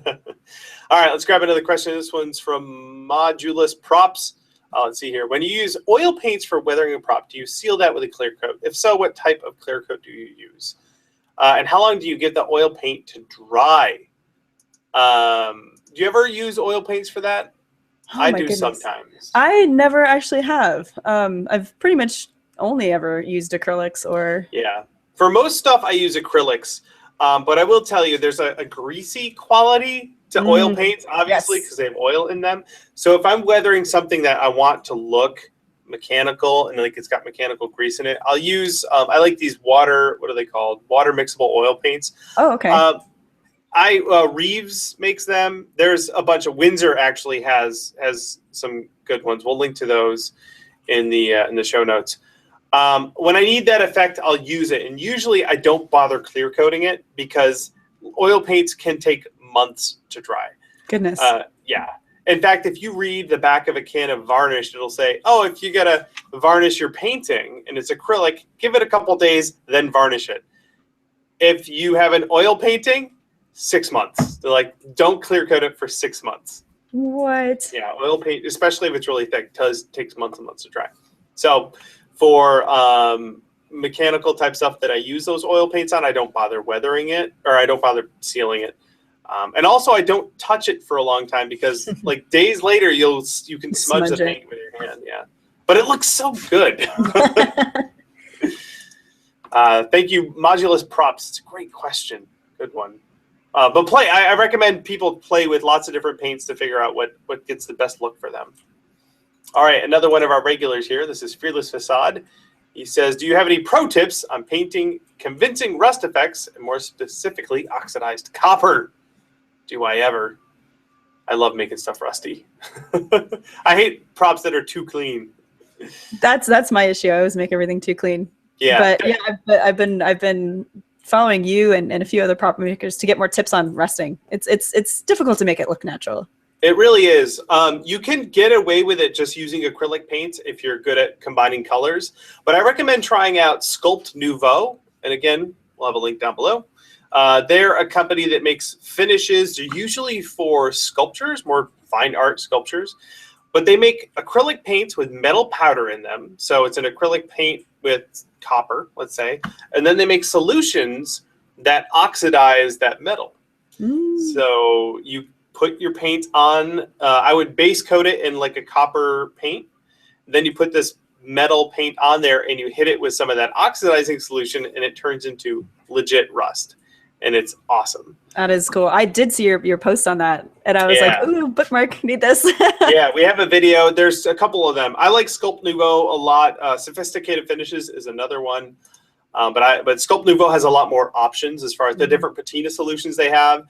right, let's grab another question. This one's from Modulus Props. Let's see here. When you use oil paints for weathering a prop, do you seal that with a clear coat? If so, what type of clear coat do you use? And how long do you get the oil paint to dry? Do you ever use oil paints for that? Oh, I my do goodness. sometimes. I never actually have. I've pretty much only ever used acrylics or. Yeah. For most stuff, I use acrylics. But I will tell you, there's a greasy quality to oil paints, obviously, yes. because they have oil in them. So if I'm weathering something that I want to look mechanical and like it's got mechanical grease in it, I'll use, I like these what are they called? Water mixable oil paints. Oh, okay. Reeves makes them. There's a bunch of Winsor actually has some good ones. We'll link to those in the show notes. When I need that effect, I'll use it, and usually I don't bother clear coating it because oil paints can take months to dry. Goodness. Yeah. In fact, if you read the back of a can of varnish, it'll say, "Oh, if you gotta varnish your painting and it's acrylic, give it a couple days, then varnish it." If you have an oil painting, 6 months. They're like, don't clear coat it for 6 months. What? Yeah, oil paint, especially if it's really thick, takes months and months to dry. So for mechanical type stuff that I use those oil paints on, I don't bother weathering it, or I don't bother sealing it. And also I don't touch it for a long time because like days later you can smudge the paint with your hand. Yeah. But it looks so good. Thank you, Modulus Props. It's a great question. Good one. But I recommend people play with lots of different paints to figure out what gets the best look for them. All right, another one of our regulars here. This is Fearless Facade. He says, do you have any pro tips on painting convincing rust effects, and more specifically, oxidized copper? Do I ever? I love making stuff rusty. I hate props that are too clean. That's my issue. I always make everything too clean. Yeah. But yeah, I've been following you and a few other prop makers to get more tips on rusting. It's difficult to make it look natural. It really is. You can get away with it just using acrylic paints if you're good at combining colors. But I recommend trying out Sculpt Nouveau. And again, we'll have a link down below. They're a company that makes finishes. They're usually for sculptures, more fine art sculptures. But they make acrylic paints with metal powder in them. So it's an acrylic paint with copper, let's say. And then they make solutions that oxidize that metal. So you put your paint on, I would base coat it in like a copper paint. Then you put this metal paint on there and you hit it with some of that oxidizing solution and it turns into legit rust. And it's awesome. That is cool. I did see your post on that and I was like, ooh, bookmark, need this. Yeah, we have a video. There's a couple of them. I like Sculpt Nouveau a lot. Sophisticated Finishes is another one. But Sculpt Nouveau has a lot more options as far as the different patina solutions they have.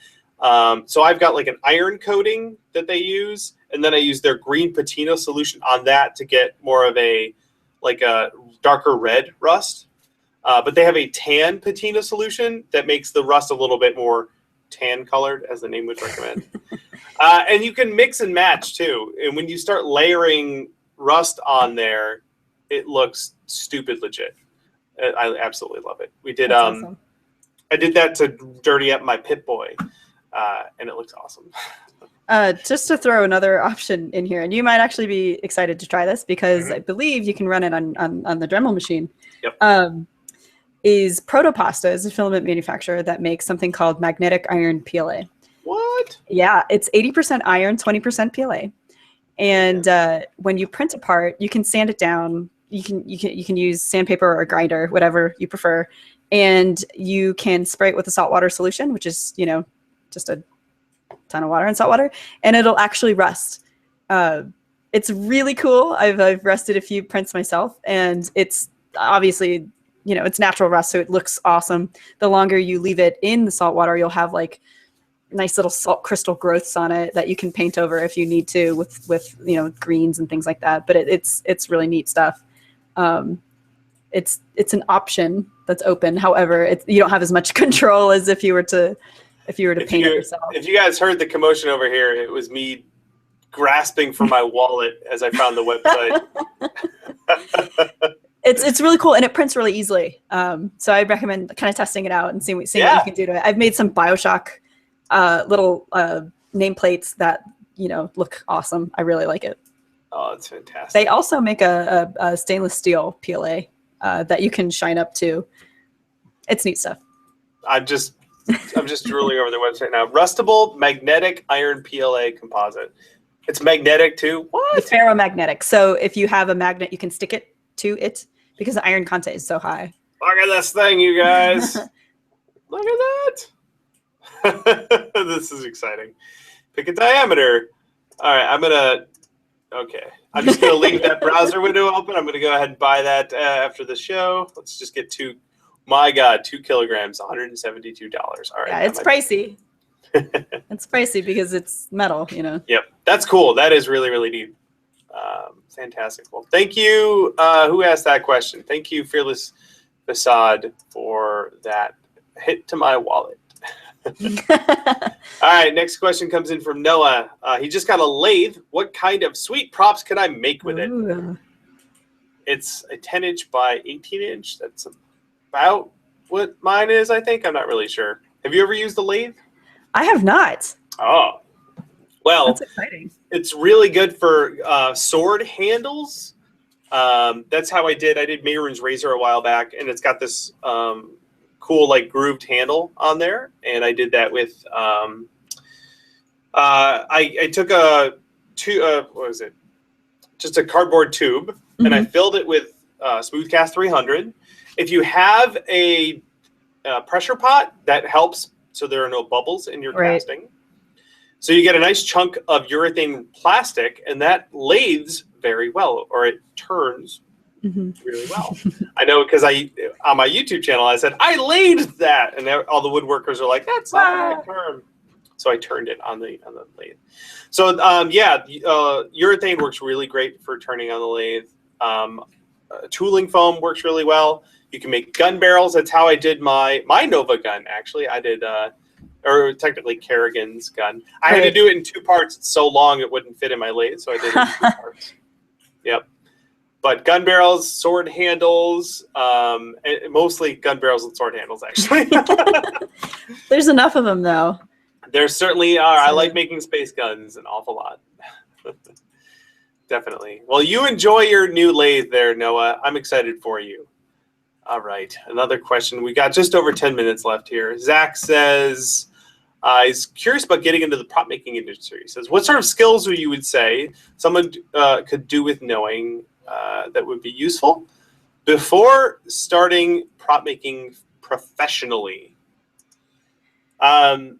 So I've got like an iron coating that they use, and then I use their green patina solution on that to get more of a darker red rust. But they have a tan patina solution that makes the rust a little bit more tan colored, as the name would recommend. And you can mix and match too. And when you start layering rust on there, it looks stupid legit. I absolutely love it. We did. Awesome. I did that to dirty up my Pip-Boy, and it looks awesome. Just to throw another option in here, and you might actually be excited to try this because I believe you can run it on the Dremel machine. Yep. Is Protopasta is a filament manufacturer that makes something called magnetic iron PLA. What? Yeah, it's 80% iron, 20% PLA. And when you print a part, you can sand it down. You can use sandpaper or grinder, whatever you prefer, and you can spray it with a saltwater solution, which is just a ton of water and salt water, and it'll actually rust. It's really cool. I've rusted a few prints myself, and it's obviously it's natural rust, so it looks awesome. The longer you leave it in the salt water, you'll have like nice little salt crystal growths on it that you can paint over if you need to with greens and things like that. But it's really neat stuff. It's an option that's open. However, you don't have as much control as if you were to paint it yourself. If you guys heard the commotion over here, it was me grasping for my wallet as I found the website. It's really cool, and it prints really easily. So I recommend kind of testing it out and seeing what you can do to it. I've made some BioShock little nameplates that look awesome. I really like it. Oh, it's fantastic. They also make a stainless steel PLA that you can shine up to. It's neat stuff. I'm just I'm just drooling over their website now. Rustable magnetic iron PLA composite. It's magnetic too. What? It's ferromagnetic. So if you have a magnet, you can stick it to it because the iron content is so high. Look at this thing, you guys. Look at that. This is exciting. Pick a diameter. All right, okay. I'm just going to leave that browser window open. I'm going to go ahead and buy that after the show. Let's just get 2 kilograms, $172. All right. Yeah, it's pricey. It's pricey because it's metal, you know. Yep, that's cool. That is really, really neat. Fantastic. Well, thank you. Who asked that question? Thank you, Fearless Facade, for that hit to my wallet. All right, next question comes in from Noah. He just got a lathe. What kind of sweet props can I make with it? Ooh. It's a 10-inch by 18-inch. That's about what mine is, I think. I'm not really sure. Have you ever used a lathe? I have not. Oh, well, That's exciting. It's really good for sword handles. That's how I did Mayron's razor a while back, and it's got this cool like grooved handle on there. And I did that with I took what was it? Just a cardboard tube, and I filled it with Smoothcast 300. If you have a pressure pot, that helps so there are no bubbles in your casting. So you get a nice chunk of urethane plastic, and that lathes very well, or it turns really well. I know because on my YouTube channel I said I lathed that, and all the woodworkers are like, "That's not the right term." So I turned it on the lathe. So urethane works really great for turning on the lathe. Tooling foam works really well. You can make gun barrels. That's how I did my Nova gun. Actually, I did. Or technically Kerrigan's gun. I had to do it in 2 parts. It's so long it wouldn't fit in my lathe, so I did it in 2 parts. Yep. But gun barrels, sword handles, mostly gun barrels and sword handles, actually. There's enough of them, though. There certainly are. I like making space guns an awful lot. Definitely. Well, you enjoy your new lathe there, Noah. I'm excited for you. All right. Another question. We got just over 10 minutes left here. Zach says, he's curious about getting into the prop making industry. He says, what sort of skills would you say someone could do with knowing that would be useful before starting prop making professionally? The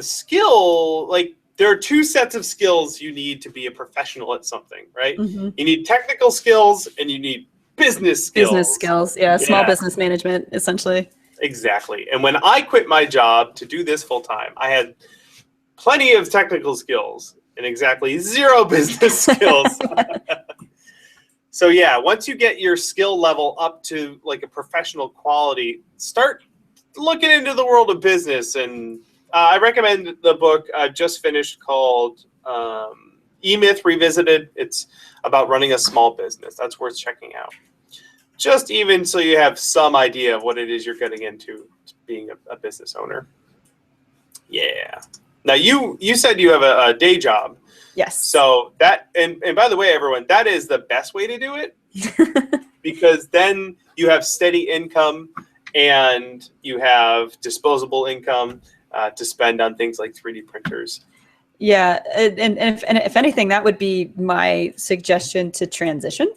skill, like, there are 2 sets of skills you need to be a professional at something, right? You need technical skills and you need business skills. Business skills, yeah. Small business management, essentially. Exactly. And when I quit my job to do this full time, I had plenty of technical skills and exactly 0 business skills. So yeah, once you get your skill level up to like a professional quality, start looking into the world of business. And I recommend the book I've just finished called E-Myth Revisited. It's about running a small business. That's worth checking out. Just even so you have some idea of what it is you're getting into being a business owner. Yeah. Now you said you have a day job. Yes. So that, and by the way, everyone, that is the best way to do it because then you have steady income and you have disposable income to spend on things like 3D printers. Yeah. And if anything, that would be my suggestion to transition.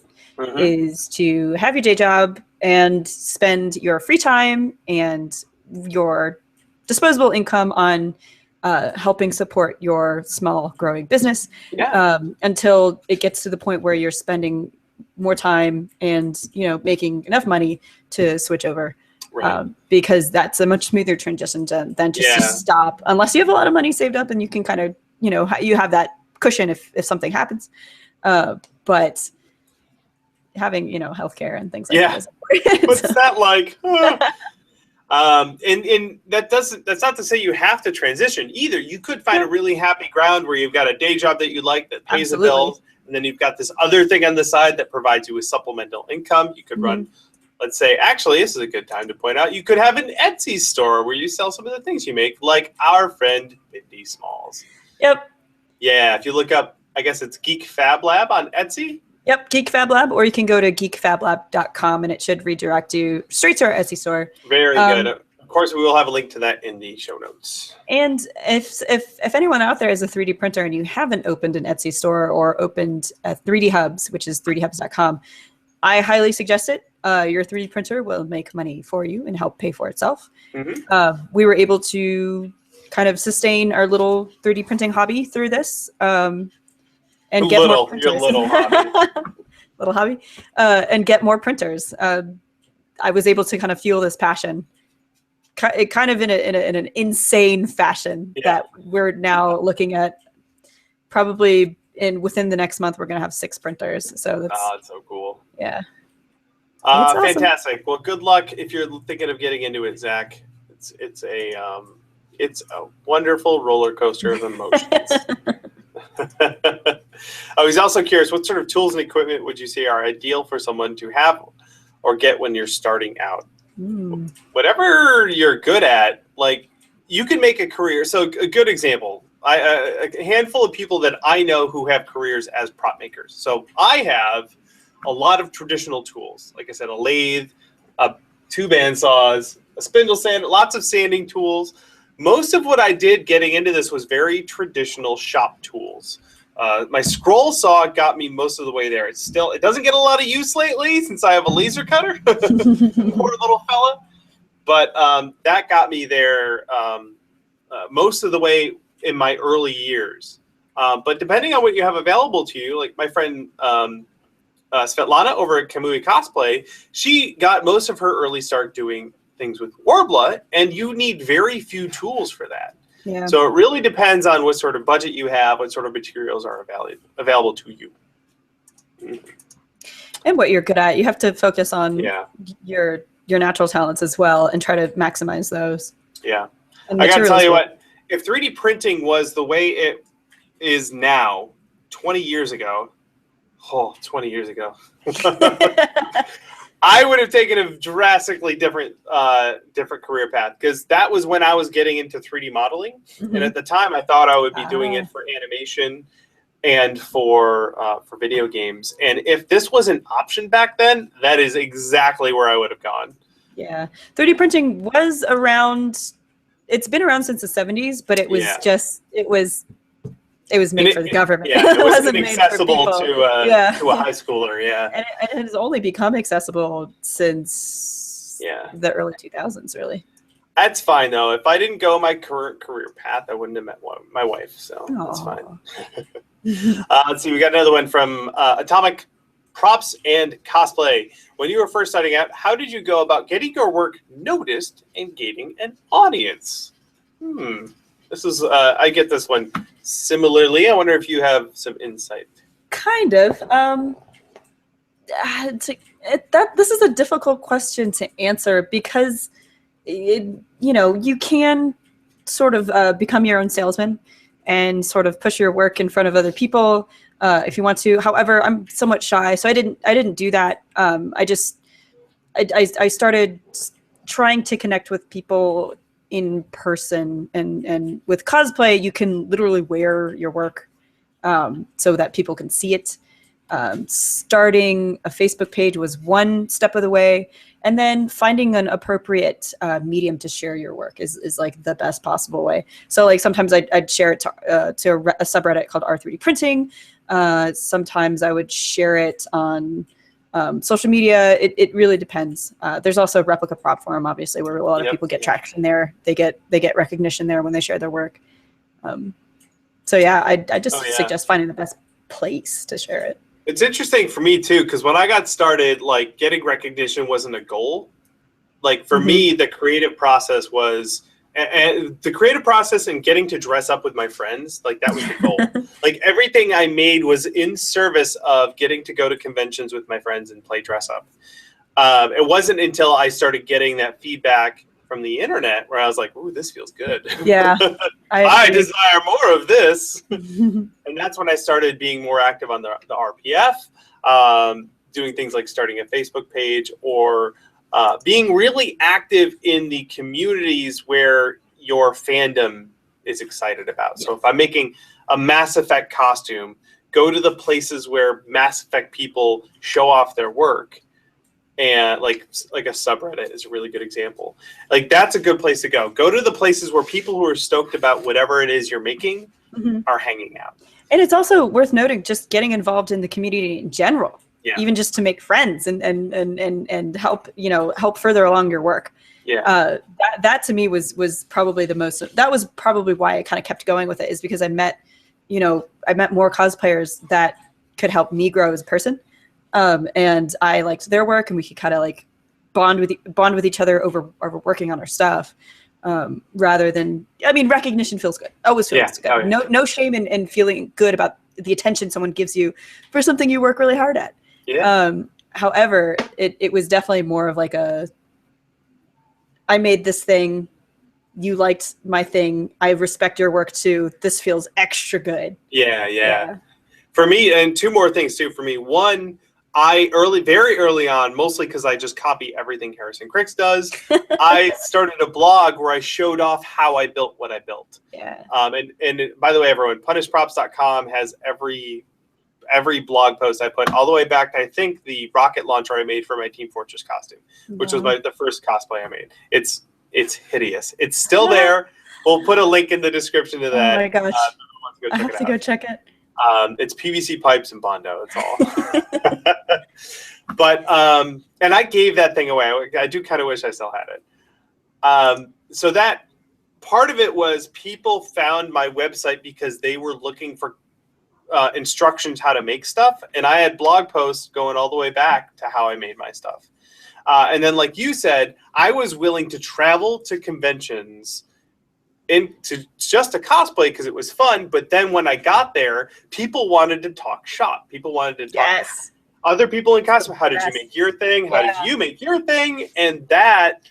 Is to have your day job and spend your free time and your disposable income on helping support your small growing business until it gets to the point where you're spending more time and making enough money to switch over. Because that's a much smoother transition than just to stop, unless you have a lot of money saved up and you can kind of you have that cushion if something happens. But having healthcare and things like that is important. What's that like? And that's not to say you have to transition either. You could find a really happy ground where you've got a day job that you like that pays the bills, and then you've got this other thing on the side that provides you with supplemental income. You could run, let's say, actually, this is a good time to point out, you could have an Etsy store where you sell some of the things you make, like our friend Bindi Smalls. Yep. Yeah, if you look up, I guess it's Geek Fab Lab on Etsy. Yep, Geek Fab Lab, or you can go to geekfablab.com and it should redirect you straight to our Etsy store. Very good. Of course, we will have a link to that in the show notes. And if anyone out there is a 3D printer and you haven't opened an Etsy store or opened a 3D Hubs, which is 3dhubs.com, I highly suggest it. Your 3D printer will make money for you and help pay for itself. We were able to kind of sustain our little 3D printing hobby through this, and get more printers. Your little hobby. Little hobby, and get more printers. I was able to kind of fuel this passion, kind of in an insane fashion that we're now looking at. Probably within the next month, we're going to have 6 printers. So that's so cool. Yeah. Fantastic. Awesome. Well, good luck if you're thinking of getting into it, Zach. It's a wonderful roller coaster of emotions. I was also curious, what sort of tools and equipment would you say are ideal for someone to have or get when you're starting out? Whatever you're good at, like, you can make a career. So a good example, a handful of people that I know who have careers as prop makers. So I have a lot of traditional tools. Like I said, a lathe, 2 bandsaws, a spindle sander, lots of sanding tools. Most of what I did getting into this was very traditional shop tools. My scroll saw got me most of the way there. It doesn't get a lot of use lately since I have a laser cutter. Poor little fella. But that got me there most of the way in my early years. But depending on what you have available to you, like my friend Svetlana over at Kamui Cosplay, she got most of her early start doing things with Worbla, and you need very few tools for that. Yeah. So it really depends on what sort of budget you have, what sort of materials are available to you. And what you're good at. You have to focus on your natural talents as well and try to maximize those. Yeah. I got to tell you what, if 3D printing was the way it is now 20 years ago, 20 years ago, I would have taken a drastically different career path, because that was when I was getting into 3D modeling. And at the time, I thought I would be doing it for animation and for video games. And if this was an option back then, that is exactly where I would have gone. Yeah. 3D printing was around, it's been around since the 70s, but it was it was made for the government. Yeah, it wasn't made accessible for to a high schooler. Yeah, and it has only become accessible since the early 2000s, really. That's fine though. If I didn't go my current career path, I wouldn't have met my wife. So that's fine. Let's see. We got another one from Atomic Props and Cosplay. When you were first starting out, how did you go about getting your work noticed and gaining an audience? This is, I get this one similarly. I wonder if you have some insight. Kind of. This is a difficult question to answer, because, you can sort of become your own salesman and sort of push your work in front of other people if you want to. However, I'm somewhat shy, so I didn't do that. I started trying to connect with people in person, and with cosplay you can literally wear your work so that people can see it. Starting a Facebook page was one step of the way, and then finding an appropriate medium to share your work is like the best possible way. So like sometimes I'd share it to a subreddit called R3D Printing. Sometimes I would share it on social media. It really depends. There's also Replica Prop Forum, obviously, where a lot of people get traction there. They get recognition there when they share their work. So yeah, I just suggest finding the best place to share it. It's interesting for me too, because when I got started, like, getting recognition wasn't a goal. Like for me, the creative process was, and the creative process and getting to dress up with my friends, like that was the goal. Like everything I made was in service of getting to go to conventions with my friends and play dress up. It wasn't until I started getting that feedback from the internet where I was like, ooh, this feels good. Yeah. I desire more of this. And that's when I started being more active on the RPF, doing things like starting a Facebook page, or being really active in the communities where your fandom is excited about. So if I'm making a Mass Effect costume, go to the places where Mass Effect people show off their work and like a subreddit is a really good example. Like that's a good place to go. Go to the places where people who are stoked about whatever it is you're making are hanging out. And it's also worth noting just getting involved in the community in general, even just to make friends and help, you know, help further along your work. Yeah. That to me was probably the most, that was probably why I kind of kept going with it, is because I met more cosplayers that could help me grow as a person. And I liked their work, and we could kind of like bond with each other over working on our stuff. Rather than, I mean, recognition feels good. Always feels good. Oh, yeah. No shame in feeling good about the attention someone gives you for something you work really hard at. Yeah. However, it was definitely more of like I made this thing, you liked my thing, I respect your work too, this feels extra good. Yeah. For me, and two more things too for me. One, very early on, mostly because I just copy everything Harrison Cricks does, I started a blog where I showed off how I built what I built. Yeah. And by the way, everyone, punishprops.com has every blog post I put all the way back to, I think, the rocket launcher I made for my Team Fortress costume, which was the first cosplay I made. It's hideous. It's still there. We'll put a link in the description to that. Oh my gosh. I have to go check it. It's PVC pipes and Bondo. That's all. But and I gave that thing away. I do kind of wish I still had it. So that part of it was people found my website because they were looking for instructions how to make stuff, and I had blog posts going all the way back to how I made my stuff. And then, like you said, I was willing to travel to conventions just to cosplay because it was fun. But then when I got there, people wanted to talk shop. People wanted to talk to other people in cosplay. How did you make your thing? How did you make your thing? And that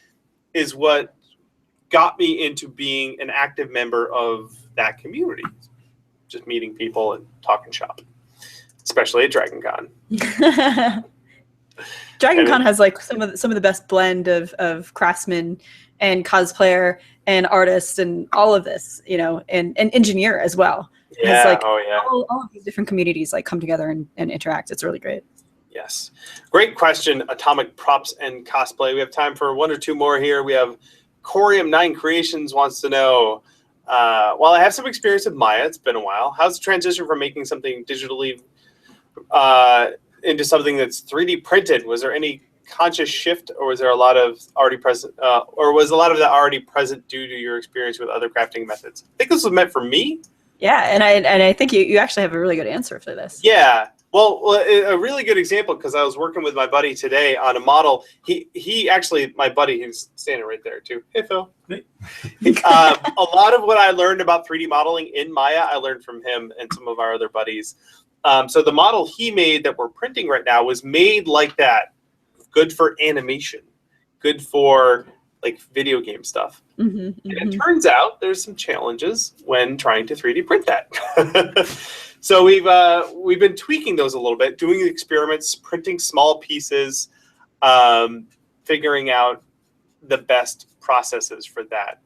is what got me into being an active member of that community. Just meeting people and talking shop, especially at Dragon Con. Dragon Con has like some of the best blend of craftsmen and cosplayer and artist and all of this, you know, and engineer as well. Yeah. It's like all of these different communities like come together and interact. It's really great. Yes. Great question, Atomic Props and Cosplay. We have time for one or two more here. We have Corium9 Creations wants to know, while I have some experience with Maya, it's been a while, how's the transition from making something digitally into something that's 3D printed? Was there any conscious shift, or was there a lot of already present, or was a lot of that already present due to your experience with other crafting methods? I think this was meant for me. Yeah, and I think you actually have a really good answer for this. Yeah. Well, a really good example, because I was working with my buddy today on a model. He actually, my buddy, who's standing right there too. Hey, Phil. Hey. A lot of what I learned about 3D modeling in Maya, I learned from him and some of our other buddies. So the model he made that we're printing right now was made like that. Good for animation. Good for like video game stuff. And it turns out there's some challenges when trying to 3D print that. So we've been tweaking those a little bit, doing experiments, printing small pieces, figuring out the best processes for that.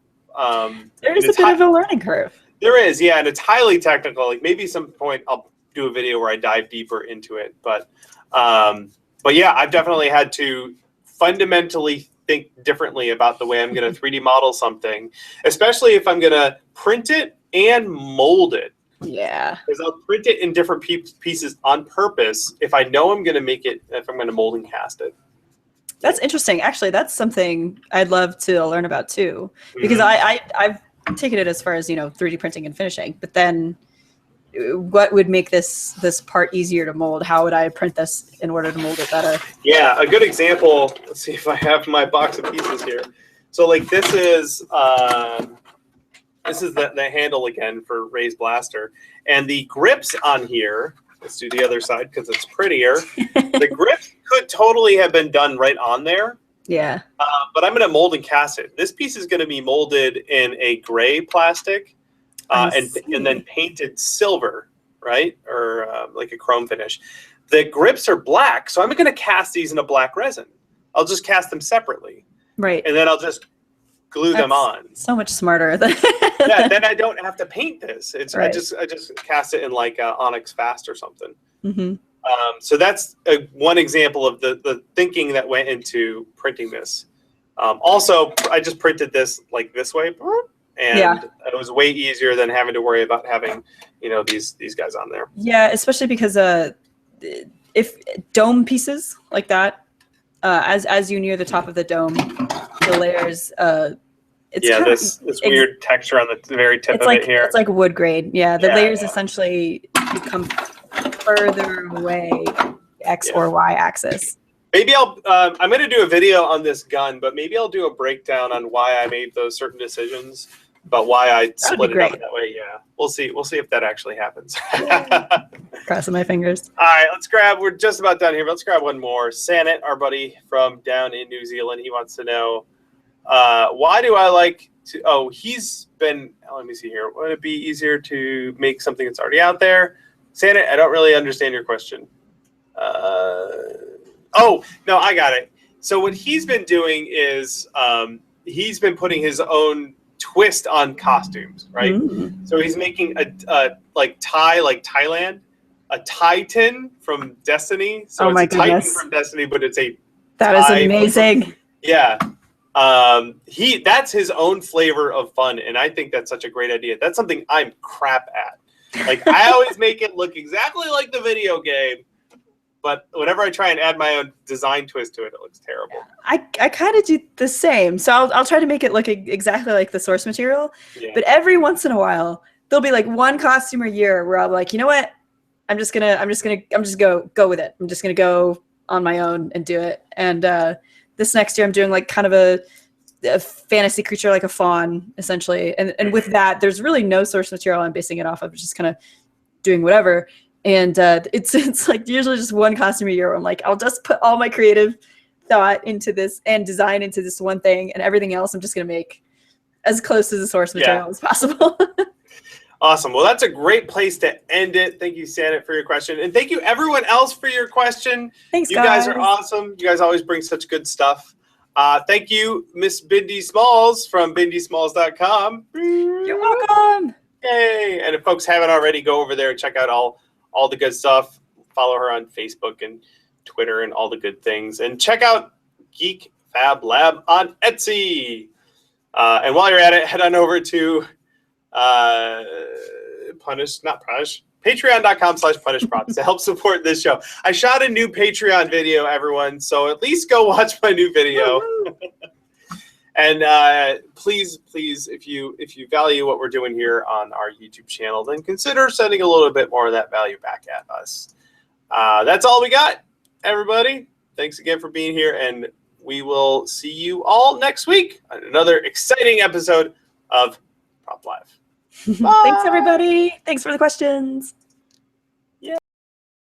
There's a bit of a learning curve. There is, yeah, and it's highly technical. Like maybe some point I'll do a video where I dive deeper into it. But yeah, I've definitely had to fundamentally think differently about the way I'm going to 3D model something, especially if I'm going to print it and mold it. Yeah. Because I'll print it in different pieces on purpose if I know I'm going to make it, if I'm going to mold and cast it. That's interesting. Actually, that's something I'd love to learn about too. Because I've taken it as far as, 3D printing and finishing, but then what would make this part easier to mold? How would I print this in order to mold it better? Yeah, a good example, let's see if I have my box of pieces here. So like this is the handle again for Ray's blaster. And the grips on here, let's do the other side because it's prettier. The grips could totally have been done right on there. Yeah. But I'm going to mold and cast it. This piece is going to be molded in a gray plastic. And then painted silver, right? Or like a chrome finish. The grips are black, so I'm going to cast these in a black resin. I'll just cast them separately. Right. And then I'll just glue them on. So much smarter. Yeah, then I don't have to paint this. It's right. I just cast it in like Onyx Fast or something. So that's one example of the thinking that went into printing this. Also, I just printed this like this way, and it was way easier than having to worry about having, these guys on there. Yeah, especially because if dome pieces like that, as you near the top of the dome, the layers, it's this weird texture on the very tip of it here. It's like wood grain. Yeah, the layers essentially become further away, X or Y axis. Maybe I'm going to do a video on this gun, but maybe I'll do a breakdown on why I made those certain decisions, about why I split it up that way. Yeah, we'll see. We'll see if that actually happens. Crossing my fingers. All right, we're just about done here, but let's grab one more. Sanit, our buddy from down in New Zealand, he wants to know, why do I like to, he's been, let me see here. Would it be easier to make something that's already out there? Sanit, I don't really understand your question. Oh, no, I got it. So what he's been doing is he's been putting his own twist on costumes, right? So he's making a like Thailand, a Titan from Destiny. So it's a Titan from Destiny, but it's a That is amazing. Yeah. That's his own flavor of fun, and I think that's such a great idea. That's something I'm crap at. Like, I always make it look exactly like the video game, but whenever I try and add my own design twist to it, it looks terrible. I kind of do the same. So I'll try to make it look exactly like the source material. Yeah. But every once in a while, there'll be like one costume a year where I'll be like, you know what? I'm just gonna go with it. I'm just gonna go on my own and do it. And this next year, I'm doing like kind of a fantasy creature, like a fawn, essentially. And with that, there's really no source material I'm basing it off of. It's just kind of doing whatever. And it's like usually just one costume a year where I'm like, I'll just put all my creative thought into this and design into this one thing, and everything else I'm just going to make as close to the source material as possible. Awesome. Well, that's a great place to end it. Thank you, Sanit, for your question. And thank you, everyone else, for your question. Thanks, you guys are awesome. You guys always bring such good stuff. Thank you, Miss Bindi Smalls from bindismalls.com. You're welcome. Yay. And if folks haven't already, go over there and check out all the good stuff. Follow her on Facebook and Twitter and all the good things. And check out Geek Fab Lab on Etsy. And while you're at it, head on over to patreon.com/punishprops to help support this show. I shot a new Patreon video, everyone, so at least go watch my new video. And please, if you value what we're doing here on our YouTube channel, then consider sending a little bit more of that value back at us. That's all we got, everybody. Thanks again for being here, and we will see you all next week on another exciting episode of Prop Live. Thanks, everybody. Thanks for the questions.